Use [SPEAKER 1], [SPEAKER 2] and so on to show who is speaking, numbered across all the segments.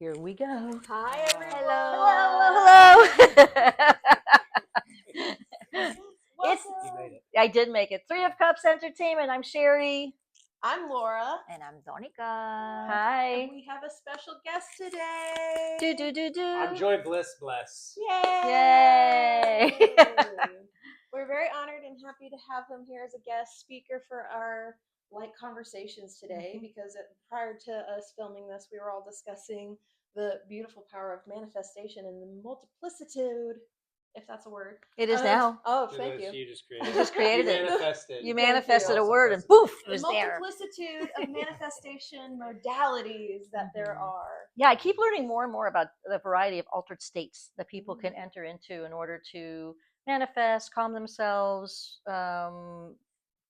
[SPEAKER 1] Here we go.
[SPEAKER 2] Hi, everyone.
[SPEAKER 1] Hello. It's
[SPEAKER 2] Welcome.
[SPEAKER 3] You made it.
[SPEAKER 1] I did make it. Three of Cups Entertainment. I'm Sherry.
[SPEAKER 2] I'm Laura.
[SPEAKER 4] And I'm Donica.
[SPEAKER 1] Hi.
[SPEAKER 2] And we have a special guest today.
[SPEAKER 1] Do.
[SPEAKER 3] I'm Joy Bliss.
[SPEAKER 2] Yay!
[SPEAKER 1] Yay.
[SPEAKER 2] We're very honored and happy to have him here as a guest speaker for our light conversations today because prior to us filming this, we were all discussing the beautiful power of manifestation and the multiplicitude, if that's a word.
[SPEAKER 1] It is now.
[SPEAKER 2] Oh, thank you.
[SPEAKER 3] You just created.
[SPEAKER 1] You just created it.
[SPEAKER 3] Manifested.
[SPEAKER 1] You
[SPEAKER 2] Thank
[SPEAKER 1] manifested
[SPEAKER 2] you.
[SPEAKER 1] a word and poof, it
[SPEAKER 2] The
[SPEAKER 1] was there.
[SPEAKER 2] multiplicitude of manifestation modalities that there are.
[SPEAKER 1] Yeah, I keep learning more and more about the variety of altered states that people can enter into in order to manifest, calm themselves,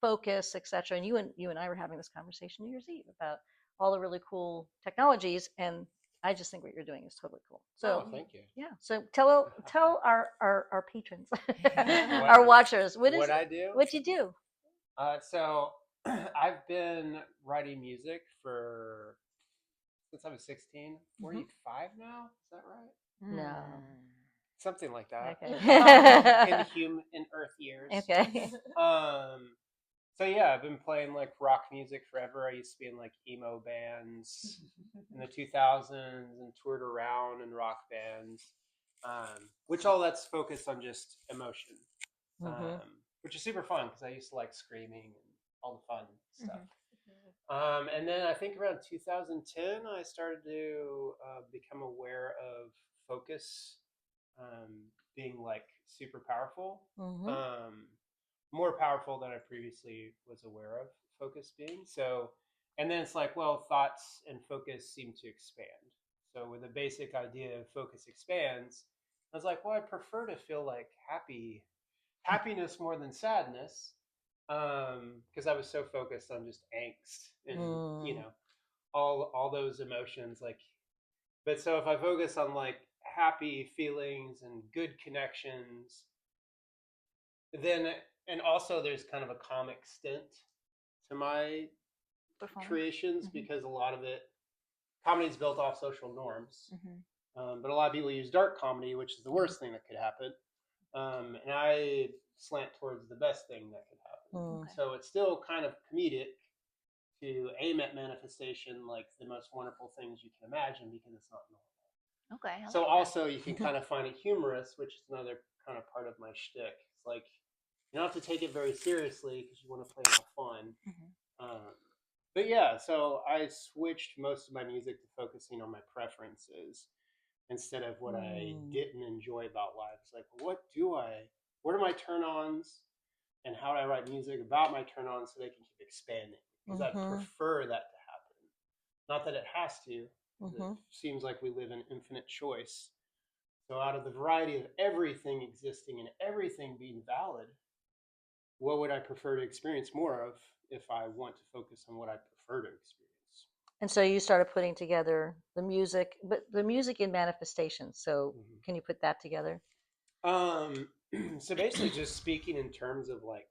[SPEAKER 1] focus, etc. And you and I were having this conversation New Year's Eve about all the really cool technologies, and I just think what you're doing is totally cool. So
[SPEAKER 3] Thank you.
[SPEAKER 1] yeah, so tell our patrons, our watchers, what
[SPEAKER 3] I do?
[SPEAKER 1] what you do.
[SPEAKER 3] So I've been writing music since I was 16. 45 now. Is that right?
[SPEAKER 1] No.
[SPEAKER 3] Something like that.
[SPEAKER 1] Okay.
[SPEAKER 3] in Earth years.
[SPEAKER 1] Okay.
[SPEAKER 3] So yeah, I've been playing like rock music forever. I used to be in like emo bands in the 2000s and toured around in rock bands, which all that's focused on just emotion, which is super fun because I used to like screaming and all the fun stuff. And then I think around 2010, I started to become aware of focus being like super powerful. More powerful than I previously was aware of focus being. So, and then it's like, well, thoughts and focus seem to expand. So with the basic idea of focus expands, I was like, well, I prefer to feel like happiness more than sadness, because I was so focused on just angst and all those emotions. Like, but so if I focus on like happy feelings and good connections, then. And also, there's kind of a comic stint to my creations because a lot of comedy is built off social norms. But a lot of people use dark comedy, which is the worst thing that could happen. And I slant towards the best thing that could happen. So it's still kind of comedic to aim at manifestation like the most wonderful things you can imagine because it's not normal.
[SPEAKER 4] Okay.
[SPEAKER 3] So also, you can kind of find it humorous, which is another kind of part of my shtick. It's like, you don't have to take it very seriously because you want to play it all fun. But yeah, so I switched most of my music to focusing on my preferences instead of what I didn't enjoy about life. It's like, what are my turn-ons and how do I write music about my turn-ons so they can keep expanding? Because I prefer that to happen. Not that it has to. It seems like we live in infinite choice. So out of the variety of everything existing and everything being valid, what would I prefer to experience more of if I want to focus on what I prefer to experience?
[SPEAKER 1] And so you started putting together the music, but the music in manifestation. So can you put that together?
[SPEAKER 3] So basically just speaking in terms of like,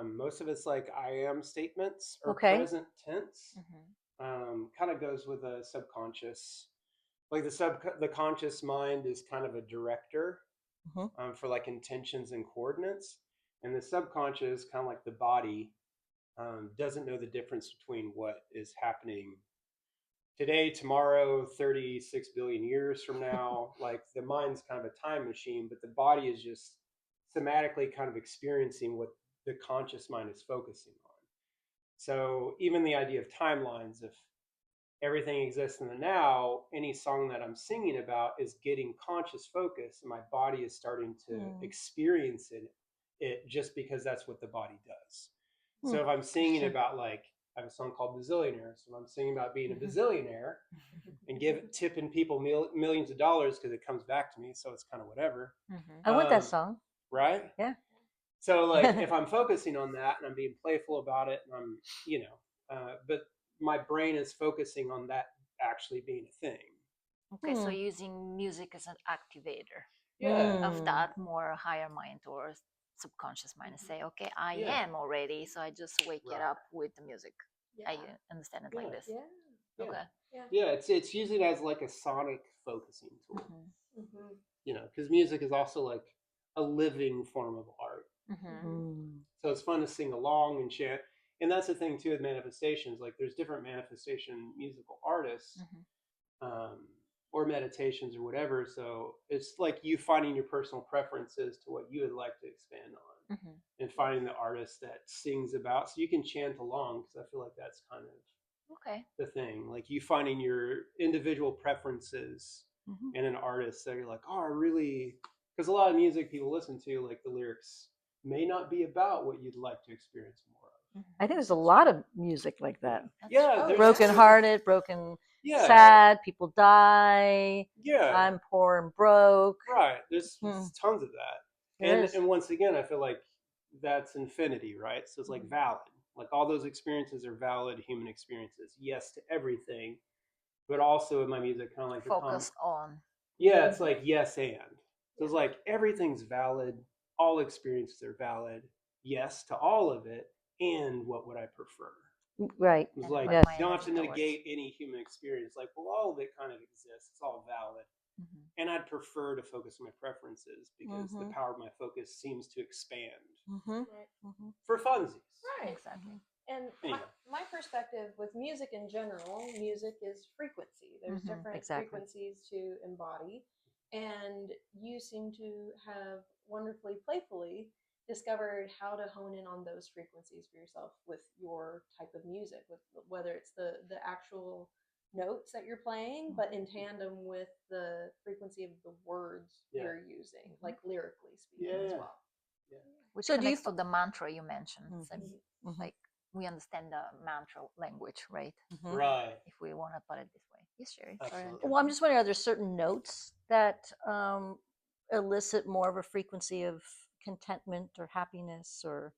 [SPEAKER 3] most of it's like I am statements or present tense. Kind of goes with the subconscious. Like the conscious mind is kind of a director for like intentions and coordinates. And the subconscious, kind of like the body, doesn't know the difference between what is happening today, tomorrow, 36 billion years from now. Like the mind's kind of a time machine, but the body is just somatically kind of experiencing what the conscious mind is focusing on. So even the idea of timelines, if everything exists in the now, any song that I'm singing about is getting conscious focus, and my body is starting to experience it just because that's what the body does. So if I'm singing about like, I have a song called Bazillionaire. So I'm singing about being a bazillionaire and tipping people millions of dollars because it comes back to me. So it's kind of whatever.
[SPEAKER 1] I want that song.
[SPEAKER 3] Right?
[SPEAKER 1] Yeah.
[SPEAKER 3] So like if I'm focusing on that and I'm being playful about it and I'm, but my brain is focusing on that actually being a thing.
[SPEAKER 4] Okay, so using music as an activator
[SPEAKER 3] Yeah.
[SPEAKER 4] of that more higher mind or subconscious mind and say, okay, I am already, so I just wake it up with the music. I understand it like this.
[SPEAKER 2] Yeah.
[SPEAKER 4] Okay.
[SPEAKER 3] Yeah, it's used it as like a sonic focusing tool.
[SPEAKER 4] Mhm.
[SPEAKER 2] Mm-hmm.
[SPEAKER 3] You know, because music is also like a living form of art.
[SPEAKER 4] Mhm.
[SPEAKER 1] Mm.
[SPEAKER 3] So it's fun to sing along and chant. And that's the thing too with manifestations. Like there's different manifestation musical artists,
[SPEAKER 4] Mhm.
[SPEAKER 3] um, or meditations or whatever. So it's like you finding your personal preferences to what you would like to expand on,
[SPEAKER 4] Mhm.
[SPEAKER 3] and finding the artist that sings about. So you can chant along, because I feel like that's kind of
[SPEAKER 4] Okay.
[SPEAKER 3] the thing. Like you finding your individual preferences
[SPEAKER 1] Mhm.
[SPEAKER 3] and an artist that you're like, oh, I really, because a lot of music people listen to, like the lyrics may not be about what you'd like to experience more of.
[SPEAKER 1] I think there's a lot of music like that.
[SPEAKER 4] That's
[SPEAKER 3] Yeah,
[SPEAKER 2] true.
[SPEAKER 3] there's
[SPEAKER 1] Broken hearted, broken,
[SPEAKER 3] Yeah,
[SPEAKER 1] sad, people die.
[SPEAKER 3] yeah,
[SPEAKER 1] I'm poor and broke.
[SPEAKER 3] right. There's
[SPEAKER 1] Hmm.
[SPEAKER 3] tons of that,
[SPEAKER 1] There is.
[SPEAKER 3] and once again, I feel like that's infinity, right? So it's like
[SPEAKER 2] Mhm.
[SPEAKER 3] valid. Like all those experiences are valid human experiences. Yes to everything, but also in my music, kind of like
[SPEAKER 4] focus on.
[SPEAKER 3] yeah, it's like yes and. So it's
[SPEAKER 2] Yeah.
[SPEAKER 3] like everything's valid, all experiences are valid. Yes to all of it, and what would I prefer?
[SPEAKER 1] Right.
[SPEAKER 3] It's
[SPEAKER 4] And
[SPEAKER 3] like
[SPEAKER 4] put
[SPEAKER 1] Yes.
[SPEAKER 4] my
[SPEAKER 3] you don't have to
[SPEAKER 4] energy towards.
[SPEAKER 3] negate any human experience. Like, well, all of it kind of exists. It's all valid.
[SPEAKER 4] Mhm.
[SPEAKER 3] And I'd prefer to focus on my preferences because the
[SPEAKER 1] Mhm.
[SPEAKER 3] power of my focus seems to expand
[SPEAKER 1] Mm-hmm.
[SPEAKER 2] Right.
[SPEAKER 1] Mm-hmm.
[SPEAKER 3] for funsies.
[SPEAKER 2] Right.
[SPEAKER 4] Exactly.
[SPEAKER 2] And
[SPEAKER 3] Anyway.
[SPEAKER 2] my perspective with music in general, music is frequency. There's
[SPEAKER 4] Mhm.
[SPEAKER 2] different
[SPEAKER 1] Exactly.
[SPEAKER 2] frequencies to embody. And you seem to have wonderfully, playfully discovered how to hone in on those frequencies for yourself with your type of music, with whether it's the actual notes that you're playing, but in tandem with the frequency of the words
[SPEAKER 3] Yeah.
[SPEAKER 2] you're using, like lyrically speaking as
[SPEAKER 3] Yeah.
[SPEAKER 2] well.
[SPEAKER 4] Which
[SPEAKER 1] So do you
[SPEAKER 4] connects to the mantra you mentioned. So,
[SPEAKER 1] Mhm.
[SPEAKER 4] like we understand the mantra language, right?
[SPEAKER 1] Mhm.
[SPEAKER 3] Right.
[SPEAKER 4] If we want to put it this way. Yes, Sherry. Sorry.
[SPEAKER 3] Absolutely.
[SPEAKER 1] Well, I'm just wondering, are there certain notes that elicit more of a frequency of contentment or happiness or?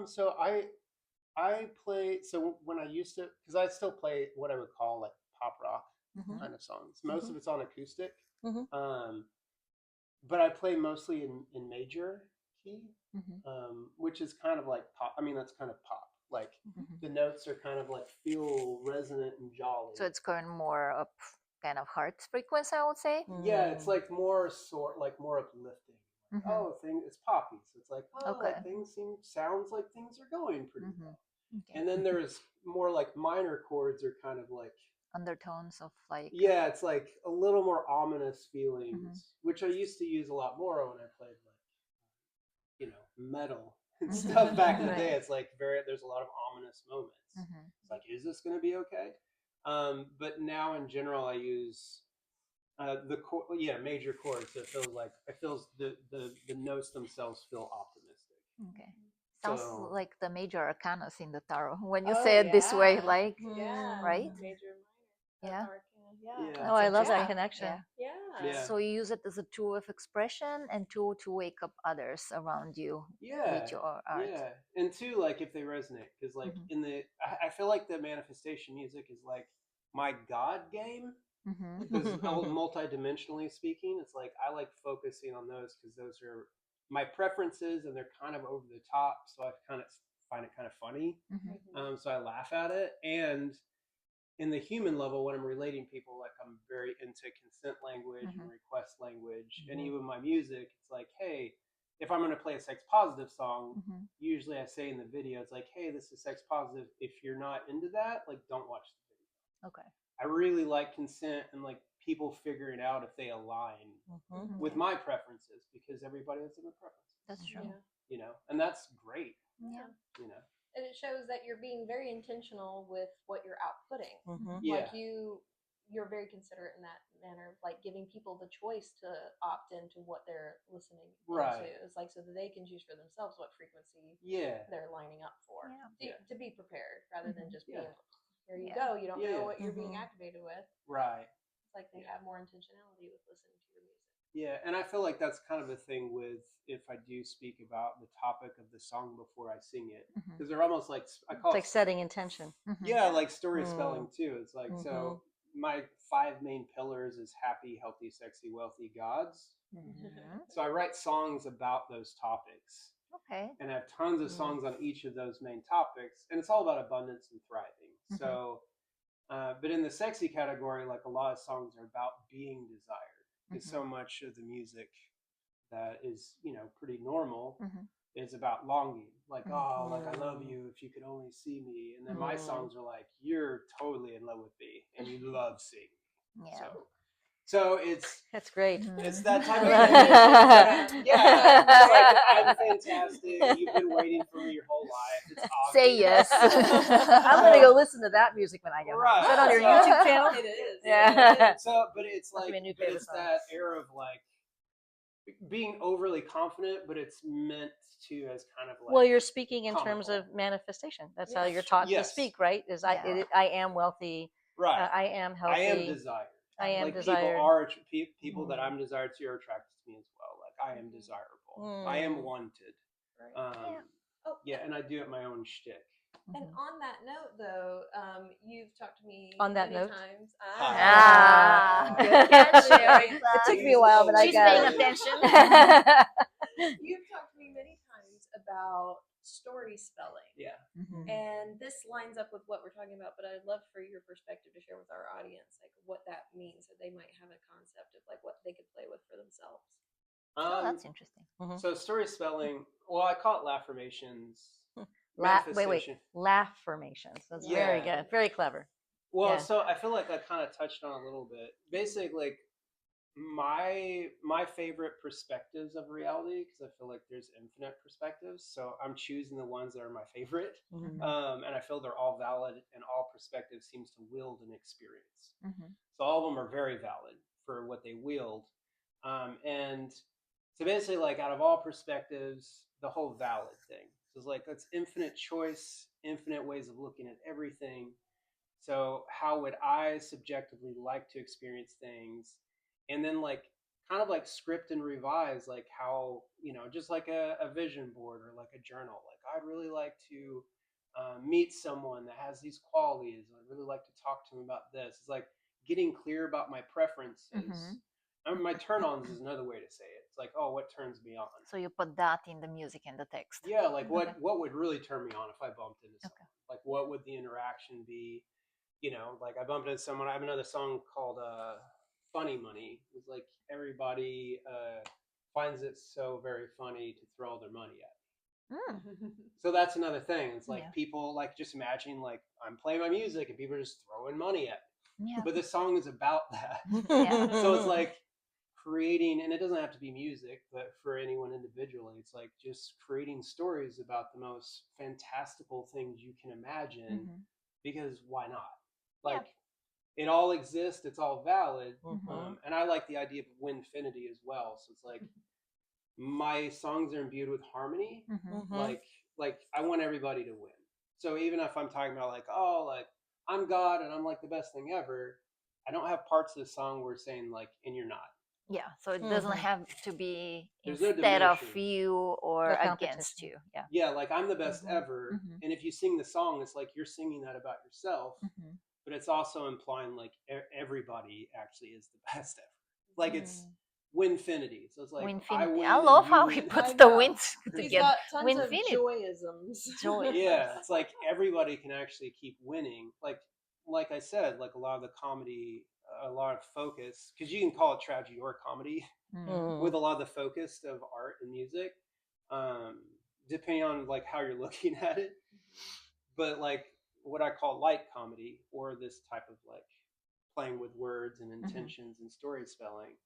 [SPEAKER 3] So I play. So when I used to, because I still play what I would call like pop rock
[SPEAKER 1] Mhm.
[SPEAKER 3] kind of songs. Most of it's on acoustic.
[SPEAKER 1] Mhm.
[SPEAKER 3] But I play mostly in major key,
[SPEAKER 4] Mhm.
[SPEAKER 3] which is kind of like pop. I mean, that's kind of pop. Like
[SPEAKER 4] Mhm.
[SPEAKER 3] the notes are kind of like feel resonant and jolly.
[SPEAKER 4] So it's going more up kind of heart frequency, I would say.
[SPEAKER 3] Yeah, it's
[SPEAKER 1] Mm.
[SPEAKER 3] like more like more uplifting.
[SPEAKER 4] Mhm.
[SPEAKER 3] Oh, it's poppy, so it's like
[SPEAKER 4] Okay.
[SPEAKER 3] like sounds like things are going pretty
[SPEAKER 4] Mhm.
[SPEAKER 3] well.
[SPEAKER 4] Okay.
[SPEAKER 3] And then there's more like minor chords are kind of like
[SPEAKER 4] Undertones of like.
[SPEAKER 3] yeah, it's like a little more ominous feelings, which I used to use a lot more when I played like metal and
[SPEAKER 4] Mhm.
[SPEAKER 3] stuff back in the
[SPEAKER 1] Right.
[SPEAKER 3] day. It's like there's a lot of ominous moments.
[SPEAKER 4] Mhm.
[SPEAKER 3] It's like, is this going to be okay? But now in general, I use major chords. So it feels the notes themselves feel optimistic.
[SPEAKER 4] Okay. Sounds
[SPEAKER 3] So
[SPEAKER 4] like the major arcanas in the tarot when you
[SPEAKER 2] Oh,
[SPEAKER 4] say it this way,
[SPEAKER 2] yeah.
[SPEAKER 4] like
[SPEAKER 2] Yeah.
[SPEAKER 4] right?
[SPEAKER 2] Major, minor.
[SPEAKER 4] Yeah.
[SPEAKER 2] Arcana. Yeah.
[SPEAKER 3] Yeah.
[SPEAKER 1] Oh, I love that
[SPEAKER 4] interesting.
[SPEAKER 1] connection.
[SPEAKER 4] Yeah.
[SPEAKER 2] Yeah.
[SPEAKER 3] Yeah.
[SPEAKER 4] So you use it as a tool of expression and tool to wake up others around you
[SPEAKER 3] yeah,
[SPEAKER 4] with your art.
[SPEAKER 3] yeah, and two, like if they resonate, because like
[SPEAKER 4] Mhm.
[SPEAKER 3] I feel like the manifestation music is like my God game.
[SPEAKER 4] Mhm.
[SPEAKER 3] Because multi-dimensionally speaking, it's like I like focusing on those because those are my preferences and they're kind of over the top, so I kind of find it kind of funny.
[SPEAKER 4] Mhm.
[SPEAKER 3] So I laugh at it. And in the human level, when I'm relating people, like I'm very into consent language and
[SPEAKER 4] Mhm.
[SPEAKER 3] request language, and
[SPEAKER 1] Mhm.
[SPEAKER 3] even my music, it's like, hey, if I'm going to play a sex positive song,
[SPEAKER 4] Mhm.
[SPEAKER 3] usually I say in the video, it's like, hey, this is sex positive. If you're not into that, like, don't watch the video.
[SPEAKER 4] Okay.
[SPEAKER 3] I really like consent and like people figuring out if they align
[SPEAKER 1] Mhm.
[SPEAKER 3] with my preferences, because everybody has different preferences.
[SPEAKER 4] That's true.
[SPEAKER 2] Yeah.
[SPEAKER 3] And that's great.
[SPEAKER 4] Yeah.
[SPEAKER 2] And it shows that you're being very intentional with what you're outputting.
[SPEAKER 1] Mhm.
[SPEAKER 3] Yeah.
[SPEAKER 2] Like you're very considerate in that manner of like giving people the choice to opt into what they're listening
[SPEAKER 3] Right.
[SPEAKER 2] into. It's like so that they can choose for themselves what frequency
[SPEAKER 3] Yeah.
[SPEAKER 2] they're lining up for.
[SPEAKER 4] Yeah.
[SPEAKER 2] To be prepared rather than just being here you
[SPEAKER 4] Yeah.
[SPEAKER 2] go. You don't
[SPEAKER 3] Yeah.
[SPEAKER 2] know what you're being
[SPEAKER 1] Mhm.
[SPEAKER 2] activated with.
[SPEAKER 3] Right.
[SPEAKER 2] It's like they have more intentionality with listening to your music.
[SPEAKER 3] Yeah, and I feel like that's kind of a thing with if I do speak about the topic of the song before I sing it,
[SPEAKER 4] Mhm.
[SPEAKER 3] because they're almost like I
[SPEAKER 1] It's
[SPEAKER 3] call
[SPEAKER 1] like
[SPEAKER 3] it
[SPEAKER 1] setting intention.
[SPEAKER 4] Mhm.
[SPEAKER 3] yeah, like story
[SPEAKER 1] Mm.
[SPEAKER 3] spelling too. It's like so my 5 main pillars is happy, healthy, sexy, wealthy gods.
[SPEAKER 4] Mhm.
[SPEAKER 3] So I write songs about those topics.
[SPEAKER 4] Okay.
[SPEAKER 3] And I have tons of songs on each of those main topics, and it's all about abundance and thriving.
[SPEAKER 4] Mhm.
[SPEAKER 3] So But in the sexy category, like a lot of songs are about being desired. Because so much of the music that is, pretty normal is about longing. Like, oh, like I love you if you could only see me. And then my songs are like, you're totally in love with me and you love seeing me.
[SPEAKER 4] Yeah.
[SPEAKER 3] So it's
[SPEAKER 1] That's great.
[SPEAKER 3] it's that type of thing. Yeah, it's like I'm fantastic. You've been waiting for me your whole life. It's obvious.
[SPEAKER 4] Say yes.
[SPEAKER 1] I'm gonna go listen to that music when I get home. Is that on your
[SPEAKER 3] Right.
[SPEAKER 1] YouTube channel?
[SPEAKER 2] It is.
[SPEAKER 1] Yeah.
[SPEAKER 3] So, but it's
[SPEAKER 1] Must
[SPEAKER 3] like,
[SPEAKER 1] be a new
[SPEAKER 3] but
[SPEAKER 1] favorite
[SPEAKER 3] it's
[SPEAKER 1] song.
[SPEAKER 3] that era of like being overly confident, but it's meant to as kind of like.
[SPEAKER 1] Well, you're speaking in terms
[SPEAKER 3] comical.
[SPEAKER 1] of manifestation. That's how
[SPEAKER 2] Yes.
[SPEAKER 1] you're taught to
[SPEAKER 3] Yes.
[SPEAKER 1] speak, right? Is
[SPEAKER 4] Yeah.
[SPEAKER 1] I am wealthy.
[SPEAKER 3] Right.
[SPEAKER 1] I am healthy.
[SPEAKER 3] I am desired.
[SPEAKER 1] I am
[SPEAKER 3] like
[SPEAKER 1] desired.
[SPEAKER 3] people are people that I'm desired to are attracted to me as well. Like I am desirable. I am
[SPEAKER 1] Mm.
[SPEAKER 3] wanted.
[SPEAKER 2] Right. Oh,
[SPEAKER 3] Yeah, and I do it my own shtick.
[SPEAKER 2] And on that note, though, you've talked to me
[SPEAKER 1] On that
[SPEAKER 2] many
[SPEAKER 1] note?
[SPEAKER 2] times.
[SPEAKER 4] Ah.
[SPEAKER 1] Good
[SPEAKER 4] catch.
[SPEAKER 1] It took me a while, but I
[SPEAKER 4] She's
[SPEAKER 1] got
[SPEAKER 4] paying
[SPEAKER 1] it.
[SPEAKER 4] attention.
[SPEAKER 2] You've talked to me many times about story spelling.
[SPEAKER 3] Yeah.
[SPEAKER 2] And this lines up with what we're talking about, but I'd love for your perspective to share with our audience, like what that means, that they might have a concept of like what they could play with for themselves.
[SPEAKER 4] Oh, that's interesting.
[SPEAKER 3] So story spelling, well, I call it laffirmations.
[SPEAKER 1] Wait.
[SPEAKER 3] Manifestation.
[SPEAKER 1] Laffirmations. That's very
[SPEAKER 3] Yeah.
[SPEAKER 1] good. Very clever.
[SPEAKER 3] Well,
[SPEAKER 1] Yeah.
[SPEAKER 3] so I feel like I kind of touched on a little bit. Basically, like my favorite perspectives of reality, because I feel like there's infinite perspectives. So I'm choosing the ones that are my favorite,
[SPEAKER 1] Mhm.
[SPEAKER 3] and I feel they're all valid, and all perspectives seems to wield an experience.
[SPEAKER 4] Mm-hmm.
[SPEAKER 3] So all of them are very valid for what they wield, and so basically, like out of all perspectives, the whole valid thing. So it's like it's infinite choice, infinite ways of looking at everything. So how would I subjectively like to experience things? And then like kind of like script and revise like how, just like a vision board or like a journal. Like I'd really like to meet someone that has these qualities. I'd really like to talk to them about this. It's like getting clear about my preferences. My turn-ons is another way to say it. It's like, oh, what turns me on?
[SPEAKER 4] So you put that in the music and the text.
[SPEAKER 3] Yeah, like what would really turn me on if I bumped into someone?
[SPEAKER 4] Okay.
[SPEAKER 3] Like what would the interaction be? Like I bumped into someone. I have another song called Funny Money. It's like everybody finds it so very funny to throw all their money at me. So that's another thing. It's like people like just imagining like I'm playing my music and people are just throwing money at me.
[SPEAKER 4] Yeah.
[SPEAKER 3] But this song is about that.
[SPEAKER 4] Yeah.
[SPEAKER 3] So it's like creating, and it doesn't have to be music, but for anyone individually, it's like just creating stories about the most fantastical things you can imagine, because why not? Like it all exists, it's all valid. And I like the idea of winfinity as well. So it's like my songs are imbued with harmony. Like I want everybody to win. So even if I'm talking about like, oh, like I'm God and I'm like the best thing ever, I don't have parts of the song where it's saying like, and you're not.
[SPEAKER 4] Yeah, so it doesn't have to be
[SPEAKER 3] There's no
[SPEAKER 4] instead of
[SPEAKER 3] diminishing.
[SPEAKER 4] you or
[SPEAKER 1] No
[SPEAKER 4] against you. Yeah.
[SPEAKER 3] Yeah, like I'm the best ever. And if you sing the song, it's like you're singing that about yourself, but it's also implying like everybody actually is the best ever. Like it's winfinity. So it's like I win.
[SPEAKER 4] I love
[SPEAKER 3] and
[SPEAKER 4] how
[SPEAKER 3] you
[SPEAKER 4] he
[SPEAKER 3] win.
[SPEAKER 4] puts
[SPEAKER 2] I
[SPEAKER 4] the
[SPEAKER 2] know.
[SPEAKER 4] wins
[SPEAKER 2] He's
[SPEAKER 4] together.
[SPEAKER 2] got tons of
[SPEAKER 4] Winfinity.
[SPEAKER 2] joyisms.
[SPEAKER 4] Joy.
[SPEAKER 3] Yeah, it's like everybody can actually keep winning. Like I said, like a lot of the comedy, a lot of focus, because you can call it tragedy or comedy, with a lot of the focus of art and music, depending on like how you're looking at it. But like what I call light comedy, or this type of like playing with words and intentions and story spelling,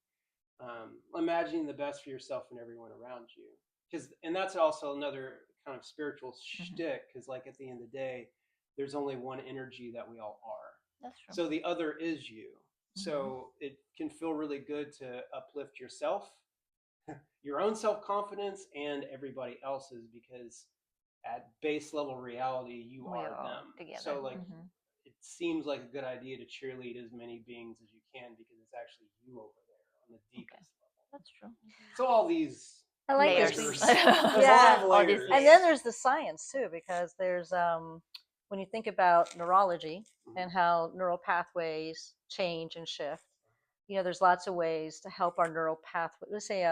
[SPEAKER 3] imagining the best for yourself and everyone around you. And that's also another kind of spiritual shtick, because like at the end of the day, there's only one energy that we all are.
[SPEAKER 4] That's true.
[SPEAKER 3] So the other is you. So it can feel really good to uplift yourself, your own self-confidence, and everybody else's, because at base level reality, you
[SPEAKER 4] We
[SPEAKER 3] are
[SPEAKER 4] are
[SPEAKER 3] them.
[SPEAKER 4] together.
[SPEAKER 3] So like it seems like a good idea to cheerlead as many beings as you can, because it's actually you over there on the deepest level.
[SPEAKER 4] That's true.
[SPEAKER 3] So all these
[SPEAKER 1] I like
[SPEAKER 4] Layers.
[SPEAKER 1] this.
[SPEAKER 3] There's a lot
[SPEAKER 1] Yeah.
[SPEAKER 3] of
[SPEAKER 4] All these
[SPEAKER 3] layers.
[SPEAKER 1] And then there's the science too, because there's when you think about neurology and how neural pathways change and shift, there's lots of ways to help our neural pathway. Let's say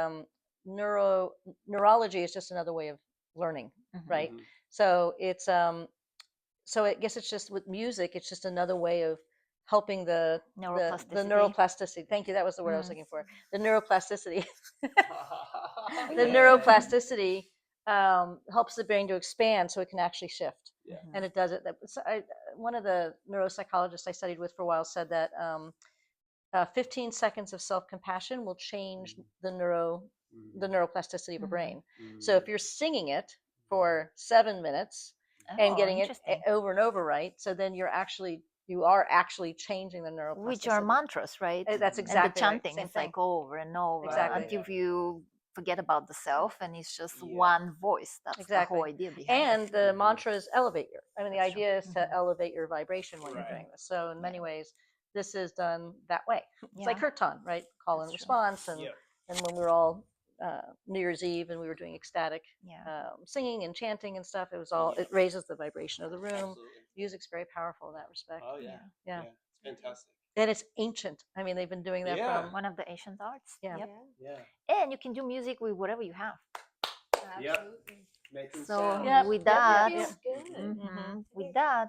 [SPEAKER 1] neurology is just another way of learning, right? So it's so I guess it's just with music, it's just another way of helping the
[SPEAKER 4] Neuroplasticity.
[SPEAKER 1] neuroplasticity. Thank you. That was the word I was
[SPEAKER 4] Mm.
[SPEAKER 1] looking for. The neuroplasticity. The
[SPEAKER 3] Yeah.
[SPEAKER 1] neuroplasticity helps the brain to expand so it can actually shift.
[SPEAKER 3] Yeah.
[SPEAKER 1] And it does it. One of the neuropsychologists I studied with for a while said that 15 seconds of self-compassion will change the neuroplasticity of a brain. So if you're singing it for 7 minutes and
[SPEAKER 4] Oh,
[SPEAKER 1] getting it
[SPEAKER 4] interesting.
[SPEAKER 1] over and over, right? So then you are actually changing the neuroplasticity.
[SPEAKER 4] Which are mantras, right?
[SPEAKER 1] That's
[SPEAKER 4] And the
[SPEAKER 1] exactly right.
[SPEAKER 4] chanting
[SPEAKER 1] Same
[SPEAKER 4] is
[SPEAKER 1] thing.
[SPEAKER 4] like over and over
[SPEAKER 1] Exactly.
[SPEAKER 4] until you forget about the self and it's just
[SPEAKER 3] Yeah.
[SPEAKER 4] one voice. That's
[SPEAKER 1] Exactly.
[SPEAKER 4] the whole idea behind
[SPEAKER 1] And the mantra is elevate the
[SPEAKER 4] That's true.
[SPEAKER 1] idea is to
[SPEAKER 4] Mhm.
[SPEAKER 1] elevate your vibration when you're
[SPEAKER 3] Right.
[SPEAKER 1] doing this. So in many ways, this is done that way. It's like
[SPEAKER 4] Yeah.
[SPEAKER 1] Kirtan, right? Call and
[SPEAKER 4] That's true.
[SPEAKER 1] response. And
[SPEAKER 3] Yep.
[SPEAKER 1] and when we were all New Year's Eve and we were doing ecstatic
[SPEAKER 4] Yeah.
[SPEAKER 1] singing and chanting and stuff, it was all it raises the vibration of the room.
[SPEAKER 3] Absolutely.
[SPEAKER 1] Music's very powerful in that respect.
[SPEAKER 3] Oh yeah.
[SPEAKER 1] Yeah.
[SPEAKER 3] It's fantastic.
[SPEAKER 1] And it's ancient. I mean, they've been doing that
[SPEAKER 3] Yeah.
[SPEAKER 1] from
[SPEAKER 4] One of the ancient arts.
[SPEAKER 1] Yeah.
[SPEAKER 4] Yep.
[SPEAKER 3] Yeah.
[SPEAKER 4] And you can do music with whatever you have.
[SPEAKER 2] Absolutely.
[SPEAKER 3] Making
[SPEAKER 4] So
[SPEAKER 3] sound.
[SPEAKER 1] Yep.
[SPEAKER 4] with
[SPEAKER 1] Yep,
[SPEAKER 4] that,
[SPEAKER 1] yep,
[SPEAKER 2] Feels good.
[SPEAKER 1] Mhm.
[SPEAKER 4] with that,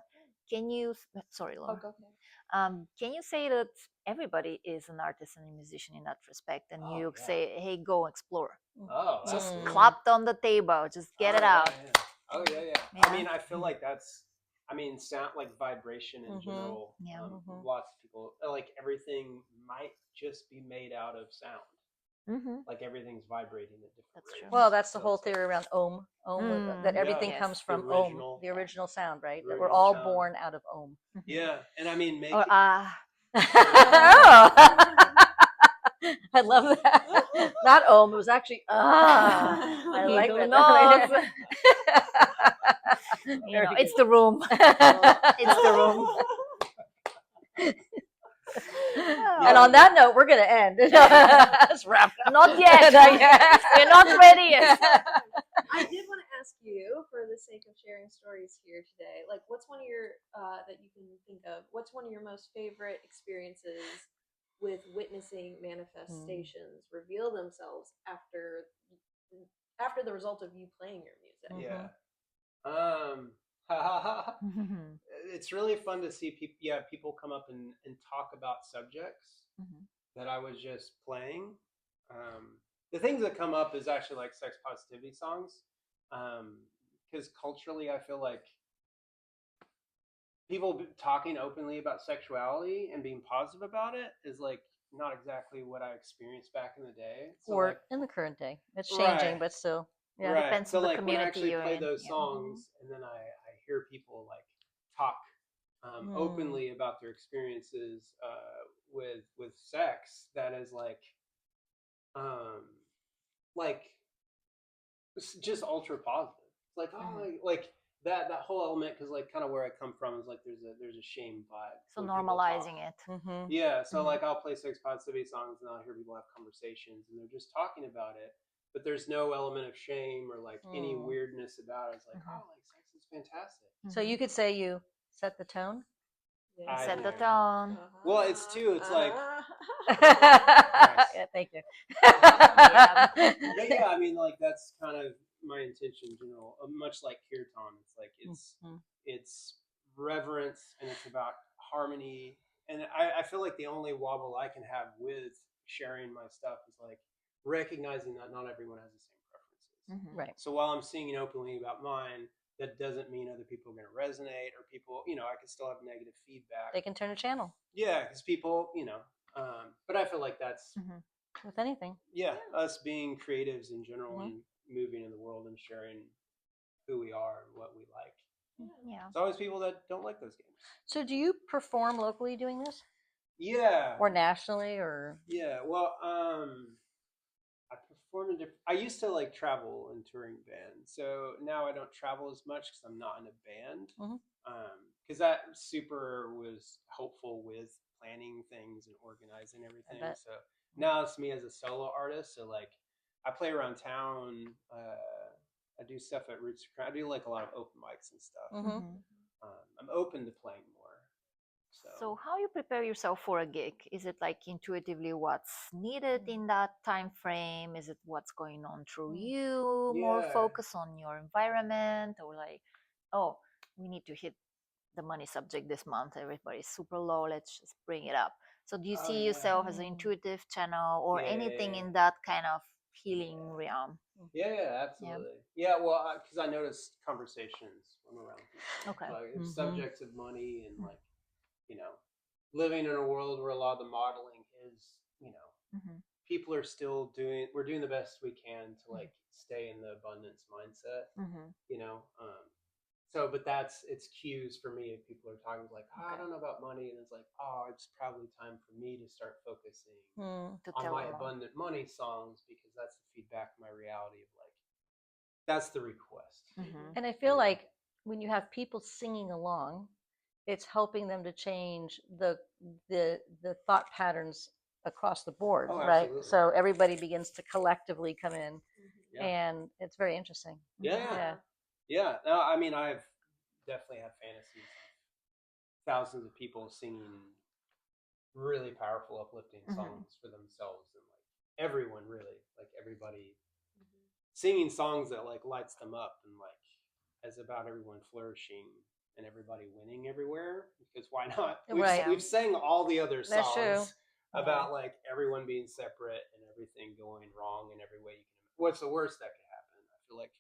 [SPEAKER 4] can you? Sorry,
[SPEAKER 2] Oh,
[SPEAKER 4] Laura.
[SPEAKER 2] go ahead.
[SPEAKER 4] Can you say that everybody is an artist and a musician in that respect, and
[SPEAKER 3] Oh,
[SPEAKER 4] you
[SPEAKER 3] yeah.
[SPEAKER 4] say, "Hey, go explore,
[SPEAKER 3] Oh,
[SPEAKER 4] just
[SPEAKER 3] absolutely.
[SPEAKER 4] clapped on the table, just get it out."
[SPEAKER 3] Yeah. Oh yeah, yeah.
[SPEAKER 4] Yeah.
[SPEAKER 3] I mean, I feel like that's. I mean, sound like vibration in general.
[SPEAKER 4] Yeah.
[SPEAKER 3] Lots of people like everything might just be made out of sound.
[SPEAKER 4] Mm-hmm.
[SPEAKER 3] Like everything's vibrating at different
[SPEAKER 4] That's
[SPEAKER 3] rates.
[SPEAKER 4] true.
[SPEAKER 1] Well, that's the
[SPEAKER 3] So
[SPEAKER 1] whole
[SPEAKER 3] it's like-
[SPEAKER 1] theory around Om. That
[SPEAKER 4] Yeah.
[SPEAKER 1] everything
[SPEAKER 4] Yes.
[SPEAKER 1] comes
[SPEAKER 3] The
[SPEAKER 1] from
[SPEAKER 3] original-
[SPEAKER 1] Om, the original sound, right? That we're
[SPEAKER 3] original
[SPEAKER 1] all
[SPEAKER 3] sound.
[SPEAKER 1] born out of Om.
[SPEAKER 3] Yeah, and I mean, make
[SPEAKER 4] Or
[SPEAKER 1] Oh. I love that. Not Om. It was actually I like
[SPEAKER 4] Who
[SPEAKER 1] that.
[SPEAKER 4] knows?
[SPEAKER 1] Very good.
[SPEAKER 4] It's the room. It's the room.
[SPEAKER 1] And on that note, we're going to end. Let's wrap it up.
[SPEAKER 4] Not yet. We're not ready yet.
[SPEAKER 2] I did want to ask you, for the sake of sharing stories here today, like what's one of your that you can think of? What's one of your most favorite experiences with witnessing manifestations reveal themselves after the result of you playing your music?
[SPEAKER 3] Yeah. It's really fun to see people come up and talk about subjects that I was just playing. The things that come up is actually like sex positivity songs, because culturally I feel like people talking openly about sexuality and being positive about it is like not exactly what I experienced back in the day. So
[SPEAKER 1] Or
[SPEAKER 3] like,
[SPEAKER 1] in the current day. It's changing,
[SPEAKER 3] Right.
[SPEAKER 1] but still. Yeah.
[SPEAKER 3] Right.
[SPEAKER 4] Depends
[SPEAKER 3] So
[SPEAKER 4] on the
[SPEAKER 3] like when I
[SPEAKER 4] community
[SPEAKER 3] actually
[SPEAKER 4] you're
[SPEAKER 3] play
[SPEAKER 4] in.
[SPEAKER 3] those
[SPEAKER 4] Yeah.
[SPEAKER 3] songs and then I hear people like talk openly about their experiences with sex, that is like just ultra positive. It's like like that whole element, because like kind of where I come from is like there's a shame vibe.
[SPEAKER 4] So
[SPEAKER 3] when people
[SPEAKER 4] normalizing
[SPEAKER 3] talk.
[SPEAKER 4] it.
[SPEAKER 3] Yeah, so like I'll play sex positivity songs and I'll hear people have conversations and they're just talking about it, but there's no element of shame or like any weirdness about it. It's like, oh, like sex is fantastic.
[SPEAKER 1] So you could say you set the tone.
[SPEAKER 3] I
[SPEAKER 4] Set the
[SPEAKER 3] do.
[SPEAKER 4] tone.
[SPEAKER 3] Well, it's like
[SPEAKER 1] Yeah, thank you.
[SPEAKER 3] but yeah, I mean, like that's kind of my intention in general. Much like kirtan, it's like it's reverence and it's about harmony. And I feel like the only wobble I can have with sharing my stuff is like recognizing that not everyone has the same preferences.
[SPEAKER 1] Right.
[SPEAKER 3] So while I'm singing openly about mine, that doesn't mean other people are going to resonate, or people, I can still have negative feedback.
[SPEAKER 1] They can turn a channel.
[SPEAKER 3] Yeah, because people, but I feel like that's
[SPEAKER 1] with anything.
[SPEAKER 3] Yeah, us being creatives in general and moving in the world and sharing who we are and what we like.
[SPEAKER 4] Yeah.
[SPEAKER 3] There's always people that don't like those games.
[SPEAKER 1] So do you perform locally doing this?
[SPEAKER 3] Yeah.
[SPEAKER 1] Or nationally, or?
[SPEAKER 3] Yeah, well, I perform in different. I used to like travel in touring bands, so now I don't travel as much because I'm not in a band. Because that super was helpful with planning things and organizing everything. So now it's me as a solo artist. So like, I play around town. I do stuff at Roots. I do like a lot of open mics and stuff. I'm open to playing more.
[SPEAKER 4] So how you prepare yourself for a gig? Is it like intuitively what's needed in that time frame? Is it what's going on through you? More focus on your environment, or like, oh, we need to hit the money subject this month. Everybody's super low. Let's just bring it up. So do you
[SPEAKER 3] Oh,
[SPEAKER 4] see
[SPEAKER 3] yeah.
[SPEAKER 4] yourself as an
[SPEAKER 1] Mm.
[SPEAKER 4] intuitive channel or anything
[SPEAKER 3] Yeah.
[SPEAKER 4] in that kind of healing realm?
[SPEAKER 3] Yeah, absolutely. Yeah, well, because I noticed conversations when we're around people.
[SPEAKER 4] Okay.
[SPEAKER 3] Like,
[SPEAKER 1] Mhm.
[SPEAKER 3] subjects of money and,
[SPEAKER 4] Mm.
[SPEAKER 3] like, you know, living in a world where a lot of the modeling is, you know,
[SPEAKER 4] Mhm.
[SPEAKER 3] people are still we're doing the best we can to, like, stay in the abundance mindset,
[SPEAKER 4] Mhm.
[SPEAKER 3] you know. But it's cues for me if people are talking like, oh, I
[SPEAKER 4] Okay.
[SPEAKER 3] don't know about money, and it's like, oh, it's probably time for me to start focusing
[SPEAKER 1] Mm.
[SPEAKER 4] To
[SPEAKER 3] on
[SPEAKER 4] tell
[SPEAKER 3] my
[SPEAKER 4] them all.
[SPEAKER 3] abundant money songs, because that's the feedback of my reality of, like, that's the request.
[SPEAKER 4] Mhm.
[SPEAKER 1] And I feel
[SPEAKER 3] Yeah.
[SPEAKER 1] like when you have people singing along, it's helping them to change the thought patterns across the board,
[SPEAKER 3] Oh,
[SPEAKER 1] right?
[SPEAKER 3] absolutely.
[SPEAKER 1] So everybody begins to collectively come in,
[SPEAKER 3] Yeah.
[SPEAKER 1] and it's very interesting.
[SPEAKER 3] Yeah.
[SPEAKER 1] Yeah.
[SPEAKER 3] No, I mean, I've definitely have fantasies of thousands of people singing really powerful, uplifting
[SPEAKER 4] Mhm.
[SPEAKER 3] songs for themselves, and, like, everyone, really, like, everybody singing songs that, like, lights them up, and, like, as about everyone flourishing and everybody winning everywhere, because why not?
[SPEAKER 1] Right.
[SPEAKER 3] We've sang all the other
[SPEAKER 1] That's
[SPEAKER 3] songs
[SPEAKER 1] true.
[SPEAKER 3] about, like, everyone being separate and everything going wrong in every way you can. What's the worst that could happen? I feel like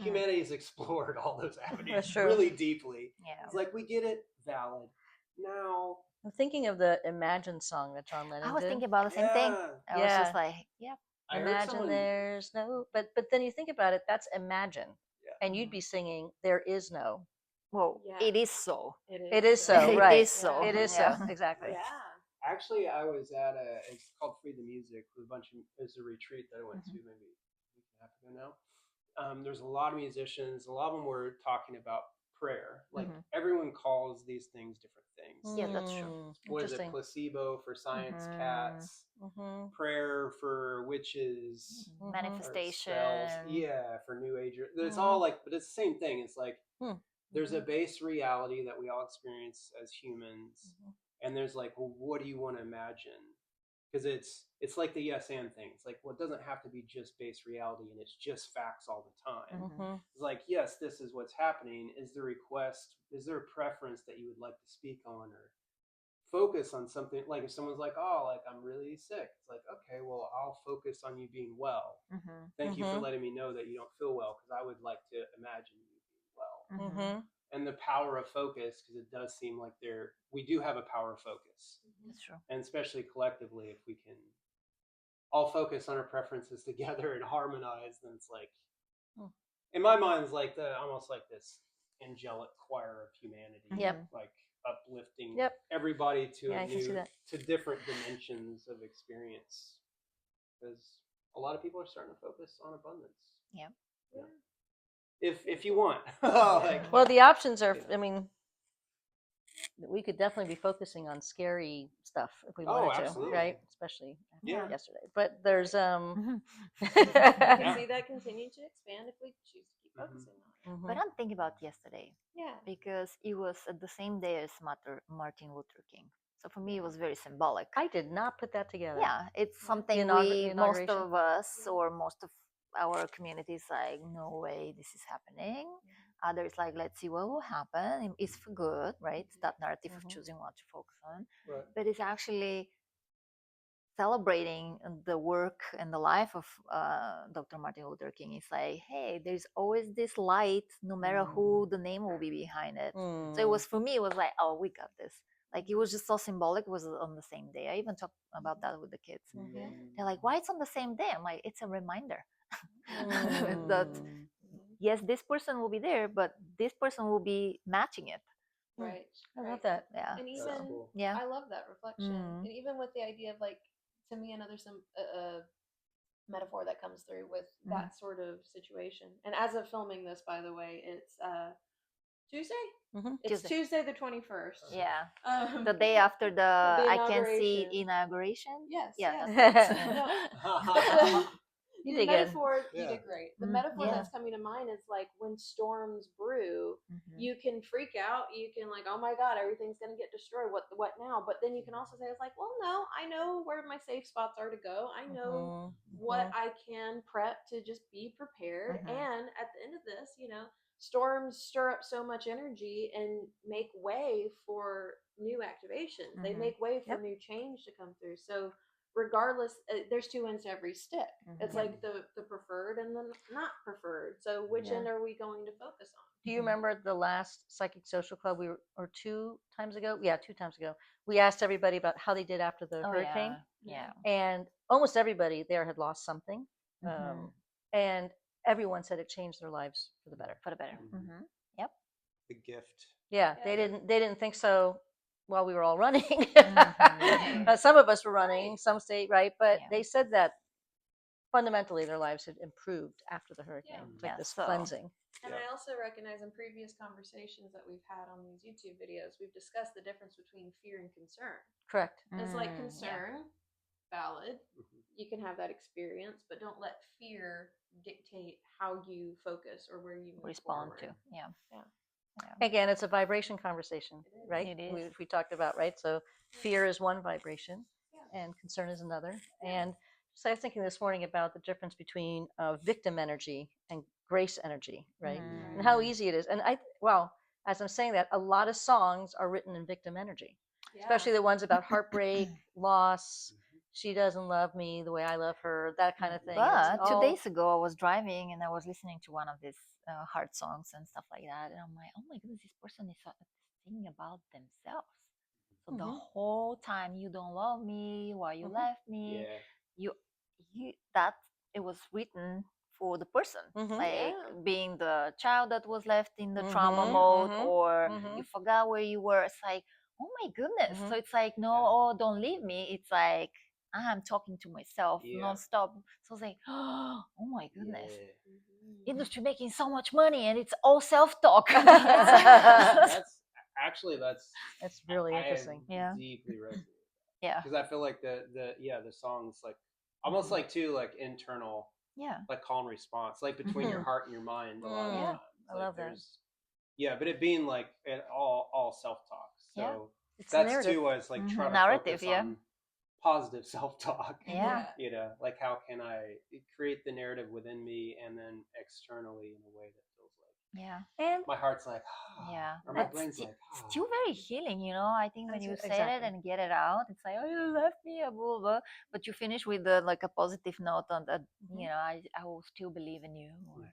[SPEAKER 3] humanity's explored all those avenues
[SPEAKER 1] That's true.
[SPEAKER 3] really deeply.
[SPEAKER 4] Yeah.
[SPEAKER 3] It's like, we get it, valid. Now,
[SPEAKER 1] I'm thinking of the Imagine song that John Lennon
[SPEAKER 4] I was
[SPEAKER 1] did.
[SPEAKER 4] thinking about the same thing.
[SPEAKER 3] yeah,
[SPEAKER 4] I was
[SPEAKER 1] Yeah.
[SPEAKER 4] just like, yeah.
[SPEAKER 3] I heard
[SPEAKER 1] Imagine
[SPEAKER 3] someone.
[SPEAKER 1] there's no, but then you think about it, that's imagine,
[SPEAKER 3] Yeah.
[SPEAKER 1] and you'd be singing there is no.
[SPEAKER 4] Well,
[SPEAKER 2] Yeah.
[SPEAKER 4] it is so.
[SPEAKER 1] It is so,
[SPEAKER 4] It
[SPEAKER 1] right?
[SPEAKER 4] is so.
[SPEAKER 1] It is
[SPEAKER 4] Yeah.
[SPEAKER 1] so, exactly.
[SPEAKER 2] Yeah.
[SPEAKER 3] Actually, I was at it's called Free the Music, with a bunch of, it's a retreat that I went to maybe a week and a half ago now. There's a lot of musicians. A lot of them were talking about prayer. Like, everyone calls these things different things.
[SPEAKER 4] Yeah, that's true.
[SPEAKER 3] What is it?
[SPEAKER 1] Interesting.
[SPEAKER 3] Placebo for science
[SPEAKER 4] Mhm.
[SPEAKER 3] cats.
[SPEAKER 1] Mm-hmm.
[SPEAKER 3] Prayer for witches.
[SPEAKER 1] Mhm.
[SPEAKER 3] Or
[SPEAKER 4] Manifestation.
[SPEAKER 3] spells. Yeah, for New Age. It's
[SPEAKER 1] Mhm.
[SPEAKER 3] all, like, but it's the same thing. It's like,
[SPEAKER 1] Hmm.
[SPEAKER 3] there's a base reality that we all experience as humans, and there's, like, well, what do you want to imagine? Because it's like the yes and thing. It's like, well, it doesn't have to be just base reality and it's just facts all the time.
[SPEAKER 1] Mm-hmm.
[SPEAKER 3] It's like, yes, this is what's happening. Is there a preference that you would like to speak on, or focus on something? Like, if someone's like, oh, like, I'm really sick, it's like, okay, well, I'll focus on you being well. Thank you for letting me know that you don't feel well, because I would like to imagine you being well.
[SPEAKER 1] Mm-hmm.
[SPEAKER 3] And the power of focus, because it does seem like we do have a power of focus,
[SPEAKER 4] That's true.
[SPEAKER 3] and especially collectively, if we can all focus on our preferences together and harmonize, then it's like, in my mind, it's like almost like this angelic choir of humanity.
[SPEAKER 1] Yep.
[SPEAKER 3] Like, uplifting
[SPEAKER 1] Yep.
[SPEAKER 3] everybody to
[SPEAKER 1] Yeah, I can see that.
[SPEAKER 3] to different dimensions of experience, because a lot of people are starting to focus on abundance.
[SPEAKER 4] Yep.
[SPEAKER 3] Yeah. If you want. Like,
[SPEAKER 1] Well, the options are,
[SPEAKER 3] Yeah.
[SPEAKER 1] I mean, we could definitely be focusing on scary stuff if we
[SPEAKER 3] Oh,
[SPEAKER 1] wanted to,
[SPEAKER 3] absolutely.
[SPEAKER 1] right? Especially after
[SPEAKER 3] Yeah.
[SPEAKER 1] yesterday. But there's
[SPEAKER 2] We can
[SPEAKER 3] Yeah.
[SPEAKER 2] see that continue to expand if we choose to keep focusing on it.
[SPEAKER 4] But I'm thinking about yesterday
[SPEAKER 2] Yeah.
[SPEAKER 4] because it was at the same day as Martin Luther King. So for me, it was very symbolic.
[SPEAKER 1] I did not put that together.
[SPEAKER 4] Yeah, it's something most
[SPEAKER 1] inauguration?
[SPEAKER 4] of us or most of our communities like, no way, this is happening. Others like, let's see what will happen. It's for good, right? It's that narrative of choosing what to focus on.
[SPEAKER 3] Right.
[SPEAKER 4] But it's actually celebrating the work and the life of Dr. Martin Luther King. It's like, hey, there's always this light, no matter who the name will be behind it. So it was, for me, it was like, oh, we got this. Like, it was just so symbolic. It was on the same day. I even talked about that with the kids. They're like, why it's on the same day? I'm like, it's a reminder that yes, this person will be there, but this person will be matching it.
[SPEAKER 2] Right.
[SPEAKER 1] I love that.
[SPEAKER 4] Yeah.
[SPEAKER 2] And
[SPEAKER 3] That's
[SPEAKER 2] even
[SPEAKER 3] cool.
[SPEAKER 4] Yeah.
[SPEAKER 2] I love that reflection.
[SPEAKER 4] Mhm.
[SPEAKER 2] And even with the idea of, like, to me, another metaphor that comes through with that sort of situation. And as of filming this, by the way, it's Tuesday. It's Tuesday the 21st.
[SPEAKER 4] Yeah. The day after the I Can See inauguration.
[SPEAKER 2] Yes.
[SPEAKER 4] Yeah.
[SPEAKER 2] Yes.
[SPEAKER 4] That's
[SPEAKER 1] You
[SPEAKER 2] The
[SPEAKER 1] did good.
[SPEAKER 2] metaphor, you
[SPEAKER 3] Yeah.
[SPEAKER 2] did great. The metaphor
[SPEAKER 4] Yeah.
[SPEAKER 2] that's coming to mind is like when storms brew, you can freak out. You can, like, oh my God, everything's going to get destroyed. What now? But then you can also say, it's like, well, no, I know where my safe spots are to go. I know what I can prep to just be prepared. And at the end of this, storms stir up so much energy and make way for new activations. They
[SPEAKER 4] Mhm.
[SPEAKER 2] make way for
[SPEAKER 1] Yep.
[SPEAKER 2] new change to come through. So regardless, there's two ends to every stick. It's
[SPEAKER 4] Mhm.
[SPEAKER 2] like the preferred and the not preferred. So which
[SPEAKER 1] Yeah.
[SPEAKER 2] end are we going to focus on?
[SPEAKER 1] Do you
[SPEAKER 4] Mhm.
[SPEAKER 1] remember the last Psychic Social Club or 2 times ago? Yeah, 2 times ago. We asked everybody about how they did after the
[SPEAKER 4] Oh
[SPEAKER 1] hurricane,
[SPEAKER 4] yeah.
[SPEAKER 1] and almost everybody there had lost something,
[SPEAKER 4] Mhm.
[SPEAKER 1] and everyone said it changed their lives for the better.
[SPEAKER 4] For the better.
[SPEAKER 3] Mhm.
[SPEAKER 4] Mhm. Yep.
[SPEAKER 3] The gift.
[SPEAKER 1] Yeah,
[SPEAKER 2] Yeah.
[SPEAKER 1] they didn't think so while we were all running.
[SPEAKER 4] Mhm.
[SPEAKER 1] Some of us were running, some stayed, right, but
[SPEAKER 4] Yeah.
[SPEAKER 1] they said that fundamentally their lives had improved after the hurricane.
[SPEAKER 2] Yeah.
[SPEAKER 1] It's like
[SPEAKER 4] Yeah,
[SPEAKER 1] this
[SPEAKER 4] so-
[SPEAKER 1] cleansing.
[SPEAKER 2] And
[SPEAKER 3] Yeah.
[SPEAKER 2] I also recognize in previous conversations that we've had on these YouTube videos, we've discussed the difference between fear and concern.
[SPEAKER 1] Correct.
[SPEAKER 2] It's like
[SPEAKER 4] Mm, yeah.
[SPEAKER 2] concern, valid.
[SPEAKER 3] Mhm.
[SPEAKER 2] You can have that experience, but don't let fear dictate how you focus or where you move
[SPEAKER 4] Respond
[SPEAKER 2] forward.
[SPEAKER 4] to. Yeah.
[SPEAKER 2] Yeah.
[SPEAKER 4] Yeah.
[SPEAKER 1] Again, it's a vibration conversation,
[SPEAKER 2] It is.
[SPEAKER 1] right?
[SPEAKER 4] It is.
[SPEAKER 1] We talked about, right? So fear is one vibration
[SPEAKER 2] Yeah.
[SPEAKER 1] and concern is another.
[SPEAKER 2] Yeah.
[SPEAKER 1] And so I was thinking this morning about the difference between victim energy and grace energy, right?
[SPEAKER 4] Mhm.
[SPEAKER 1] And how easy it is. And as I'm saying that, a lot of songs are written in victim energy,
[SPEAKER 2] Yeah.
[SPEAKER 1] especially the ones about heartbreak, loss. She doesn't love me the way I love her, that kind of thing. It's
[SPEAKER 4] But 2
[SPEAKER 1] all-
[SPEAKER 4] days ago, I was driving and I was listening to one of these heart songs and stuff like that, and I'm like, oh my goodness, this person is singing about themselves. So the
[SPEAKER 1] Mhm.
[SPEAKER 4] whole time, you don't love me, why you
[SPEAKER 1] Mhm.
[SPEAKER 4] left me,
[SPEAKER 3] Yeah.
[SPEAKER 4] you that it was written for the person,
[SPEAKER 1] Mhm.
[SPEAKER 4] like
[SPEAKER 2] Yeah.
[SPEAKER 4] being the child that was left in the trauma
[SPEAKER 1] Mhm,
[SPEAKER 4] mode,
[SPEAKER 1] mhm,
[SPEAKER 4] or
[SPEAKER 1] mhm.
[SPEAKER 4] you forgot where you were. It's like, oh my goodness.
[SPEAKER 1] Mhm.
[SPEAKER 4] So it's like, no,
[SPEAKER 3] Yeah.
[SPEAKER 4] oh, don't leave me. It's like I'm talking to myself
[SPEAKER 3] Yeah.
[SPEAKER 4] nonstop. So it's like, oh my goodness,
[SPEAKER 3] Yeah.
[SPEAKER 2] Mhm.
[SPEAKER 4] industry making so much money and it's all self-talk.
[SPEAKER 3] That's actually
[SPEAKER 1] It's really
[SPEAKER 3] I
[SPEAKER 1] interesting.
[SPEAKER 4] Yeah.
[SPEAKER 3] deeply resonate
[SPEAKER 4] Yeah.
[SPEAKER 3] because I feel like the songs like almost
[SPEAKER 1] Mhm.
[SPEAKER 3] like too like internal
[SPEAKER 4] Yeah.
[SPEAKER 3] like call and response like between your
[SPEAKER 1] Mhm.
[SPEAKER 3] heart and your mind a lot of
[SPEAKER 1] Mm,
[SPEAKER 3] the
[SPEAKER 4] Yeah.
[SPEAKER 3] times.
[SPEAKER 1] I
[SPEAKER 3] Like
[SPEAKER 1] love that.
[SPEAKER 3] there's but it being like it all self talk. So
[SPEAKER 4] Yeah.
[SPEAKER 1] It's the
[SPEAKER 3] that's
[SPEAKER 1] narrative.
[SPEAKER 3] too was like trying to
[SPEAKER 4] Narrative,
[SPEAKER 3] focus
[SPEAKER 4] yeah.
[SPEAKER 3] on positive self talk.
[SPEAKER 4] Yeah.
[SPEAKER 3] You know, like how can I create the narrative within me and then externally in a way that feels like
[SPEAKER 4] Yeah.
[SPEAKER 1] And
[SPEAKER 3] my heart's like
[SPEAKER 4] Yeah,
[SPEAKER 3] or my
[SPEAKER 4] but
[SPEAKER 3] brain's like
[SPEAKER 4] still very healing, you know. I think when
[SPEAKER 1] That's
[SPEAKER 4] you
[SPEAKER 1] it,
[SPEAKER 4] say it
[SPEAKER 1] exactly.
[SPEAKER 4] and get it out, it's like, oh, you left me, blah, blah, blah. But you finish with the like a positive note on that,
[SPEAKER 1] Mhm.
[SPEAKER 4] you know, I will still believe in you, or